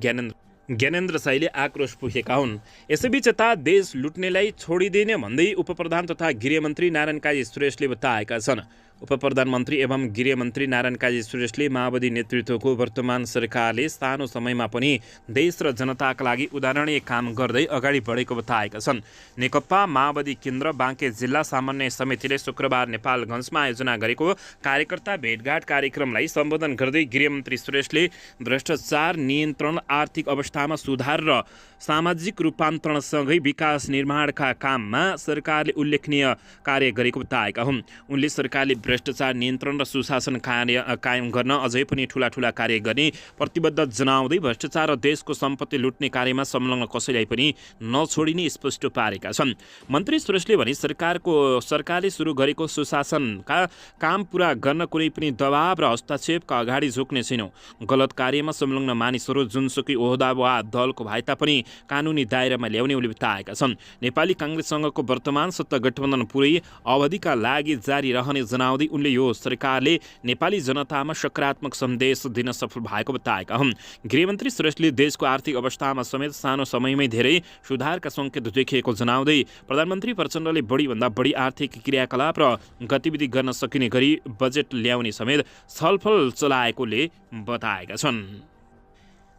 S1: ज्ञानेन्द्र साईले आक्रोश पुगेका हुन्। यसैबीच यता देश लुट्नेलाई छोडिदिने भन्दै उपप्रधान तथा गृहमन्त्री नारायण काजी सुरेशले बताएका छन्। उपप्रधानमन्त्री एवं गृहमन्त्री नारायण काजी सुरेशले माओवादी नेतृत्वको वर्तमान सरकारले सानो समयमा पनि देश र जनताका लागि उदाहरणीय काम गर्दै अगाडि बढेको बताएका छन्। नेकपा माओवादी केन्द्र बाँके जिल्ला सामान्य समितिले शुक्रबार नेपालगञ्जमा आयोजना गरेको कार्यकर्ता भेटघाट कार्यक्रमलाई सम्बोधन गर्दै गृहमन्त्री सुरेशले भ्रष्टाचार नियन्त्रण, आर्थिक अवस्थामा सुधार र सामाजिक रूपान्तरणसँगै विकास निर्माणका काममा सरकारले उल्लेखनीय कार्य गरेको बताएका हुन्। उनले सरकारले भ्रष्टाचार नियन्त्रण र सुशासन कायम गर्न अझै पनि ठूला कार्य गर्ने प्रतिबद्ध जनाउँदै भ्रष्टाचार र देशको सम्पत्ति लुट्ने कार्यमा संलग्न कसैलाई पनि नछोडिने स्पष्ट पारेका छन्। मन्त्री सुरेशले भने सरकारले सुरु गरेको सुशासनका काम पूरा गर्न कुनै पनि दबाव र हस्तक्षेपका अगाडि झुक्ने छैनौँ। गलत कार्यमा संलग्न मानिसहरू जुनसुकै ओहदा वा दलको भए तापनि कानुनी दायरामा ल्याउने उनले बताएका छन्। नेपाली काङ्ग्रेससँगको वर्तमान सत्ता गठबन्धन पुरै अवधिका लागि जारी रहने जनाउँदै उनले यो सरकारले नेपाली जनतामा सकारात्मक सन्देश दिन सफल भएको बताएका हुन्। गृहमन्त्री सुरेशले देशको आर्थिक अवस्थामा समेत सानो समयमै धेरै सुधारका सङ्केत देखिएको जनाउँदै प्रधानमन्त्री प्रचण्डले बढीभन्दा बढी आर्थिक क्रियाकलाप र गतिविधि गर्न सकिने गरी बजेट ल्याउने समेत छलफल चलाएकोले बताएका छन्।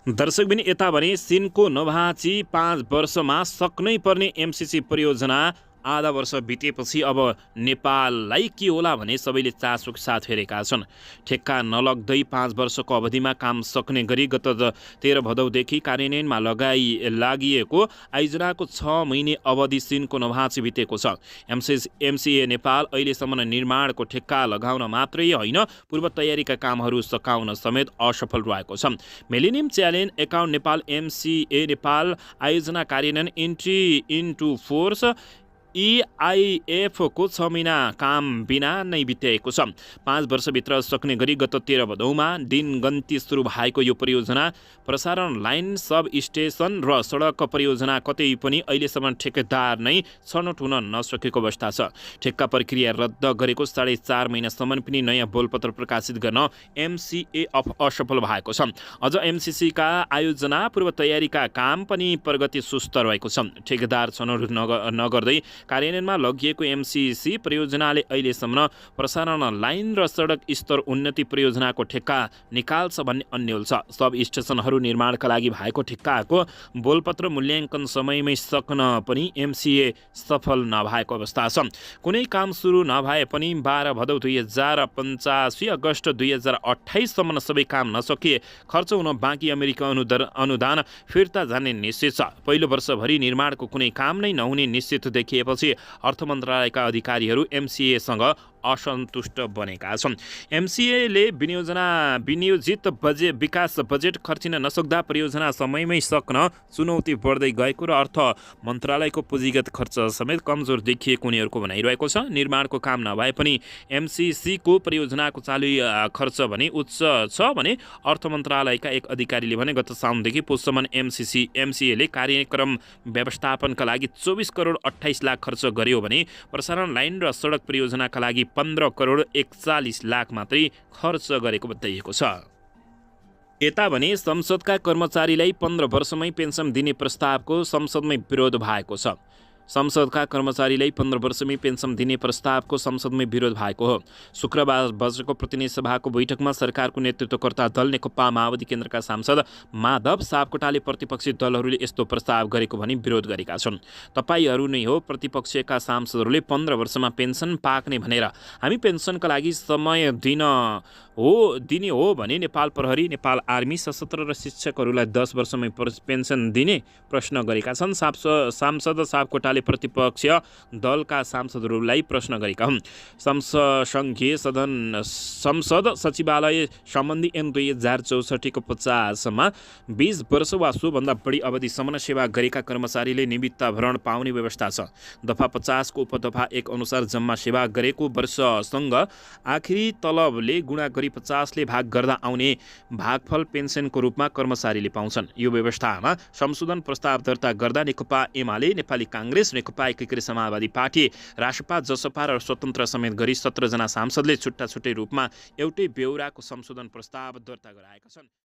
S1: दर्शकबिन यता भने सिनको नभाँची 5 वर्षमा सक्नै पर्ने एमसिसी परियोजना आधा वर्ष बितेपछि अब नेपाललाई के होला भने सबैले चासोको साथ हेरेका छन्। ठेक्का नलग्दै 5 वर्षको अवधिमा काम सक्ने गरी गत 13 भदौदेखि कार्यान्वयनमा लागिएको आयोजनाको 6 महिने अवधि सिनको नभाँची बितेको छ। एमसिए नेपाल अहिलेसम्म निर्माणको ठेक्का लगाउन मात्रै होइन, पूर्व तयारीका कामहरू सकाउन समेत असफल रहेको छ। Millennium challenge account Nepal MCA Nepal आयोजना कार्यान्वयन इन्ट्री इन्टु फोर्स EIF को 6 महिना काम बिना नै बिताएको छ। 5 वर्षभित्र सक्ने गरी गत 13 भदौमा दिनगन्ती सुरु भएको यो परियोजना प्रसारण लाइन, सब स्टेसन र सडक परियोजना कतै पनि अहिलेसम्म ठेकेदार नै छनौट हुन नसकेको अवस्था छ। ठेक्का प्रक्रिया रद्द गरेको 4.5 महिनासम्म पनि नयाँ बोलपत्र प्रकाशित गर्न एमसिए असफल भएको छ। अझ एमसिसीका आयोजना पूर्व तयारीका काम पनि प्रगति सुस्त रहेको छ। ठेकेदार छनौट नगर्दै कार्यान्वयनमा लगिएको एमसिसी परियोजनाले अहिलेसम्म प्रसारण लाइन र सडक स्तर उन्नति परियोजनाको ठेक्का निकाल्छ भन्ने अन्यल छ। सब स्टेसनहरू निर्माणका लागि भएको ठेक्काको बोलपत्र मूल्याङ्कन समयमै सक्न पनि एमसिए सफल नभएको अवस्था छ। कुनै काम सुरु नभए पनि 12 भदौ 2085 अगस्त 2028 सम्म सबै काम नसकिए खर्च हुन बाँकी अमेरिका अनुदान फिर्ता जाने निश्चित छ। पहिलो वर्षभरि निर्माणको कुनै काम नै नहुने निश्चित देखिएपछि अर्थ मन्त्रालयका अधिकारीहरू एमसिएसँग असन्तुष्ट बनेका छन्। एमसिएले विनियोजित विकास बजेट खर्चिन नसक्दा परियोजना समयमै सक्न चुनौती बढ्दै गएको र अर्थ मन्त्रालयको पुँजीगत खर्च समेत कमजोर देखिएको उनीहरूको भनाइरहेको छ। निर्माणको काम नभए पनि एमसिसीको परियोजनाको चालु खर्च भने उच्च छ भने अर्थ मन्त्रालयका एक अधिकारीले भने गत साउनदेखि पुससम्म एमसिएले कार्यक्रम व्यवस्थापनका लागि 24 करोड 28 लाख खर्च गर्यो भने प्रसारण लाइन र सडक परियोजनाका लागि 15 करोड 41 लाख मात्रै खर्च गरेको बताइएको छ। यता भने संसदका कर्मचारीलाई 15 वर्षमै पेन्सन दिने प्रस्तावको संसदमै विरोध भएको छ। संसदका कर्मचारीलाई 15 वर्षमै पेन्सन दिने प्रस्तावको संसदमै विरोध भएको हो। शुक्रबार बजेको प्रतिनिधि सभाको बैठकमा सरकारको नेतृत्वकर्ता दल नेकपा माओवादी केन्द्रका सांसद माधव सापकोटाले प्रतिपक्षी दलहरूले यस्तो प्रस्ताव गरेको भनी विरोध गरेका छन्। तपाईहरू नै हो प्रतिपक्षका सांसदहरूले 15 वर्षमा पेन्सन पाक्ने भनेर हामी पेन्सनका लागि समय दिने हो भने नेपाल प्रहरी, नेपाल आर्मी, सशस्त्र र शिक्षकहरूलाई 10 वर्षमै पेन्सन दिने प्रश्न गरेका छन्। सांसद सापकोटाले प्रतिपक्ष दलका सांसदहरूलाई प्रश्न गरेका हुन्। संघीय संसद सचिवालय सम्बन्धी ऐन 2064 को 50मा 20 वर्ष वा सोभन्दा बढी अवधिसम्म सेवा गरेका कर्मचारीले निवृत्तिभरण पाउने व्यवस्था छ। दफा 50 को उपदफा 1 अनुसार जम्मा सेवा गरेको वर्षसँग आखिरी तलबले गुणा गरी 50 ले भाग गर्दा आउने भागफल पेन्सनको रूपमा कर्मचारीले पाउँछन्। यो व्यवस्थामा संशोधन प्रस्ताव दर्ता गर्दा नेकपा एमाले, नेपाली काङ्ग्रेस, नेकपा एकीकृत समाजवादी पार्टी, रासपा, जसपा र स्वतन्त्र समेत गरी 17 जना सांसदले छुट्टा छुट्टै रूपमा एउटै बेहोराको संशोधन प्रस्ताव दर्ता गराएका छन्।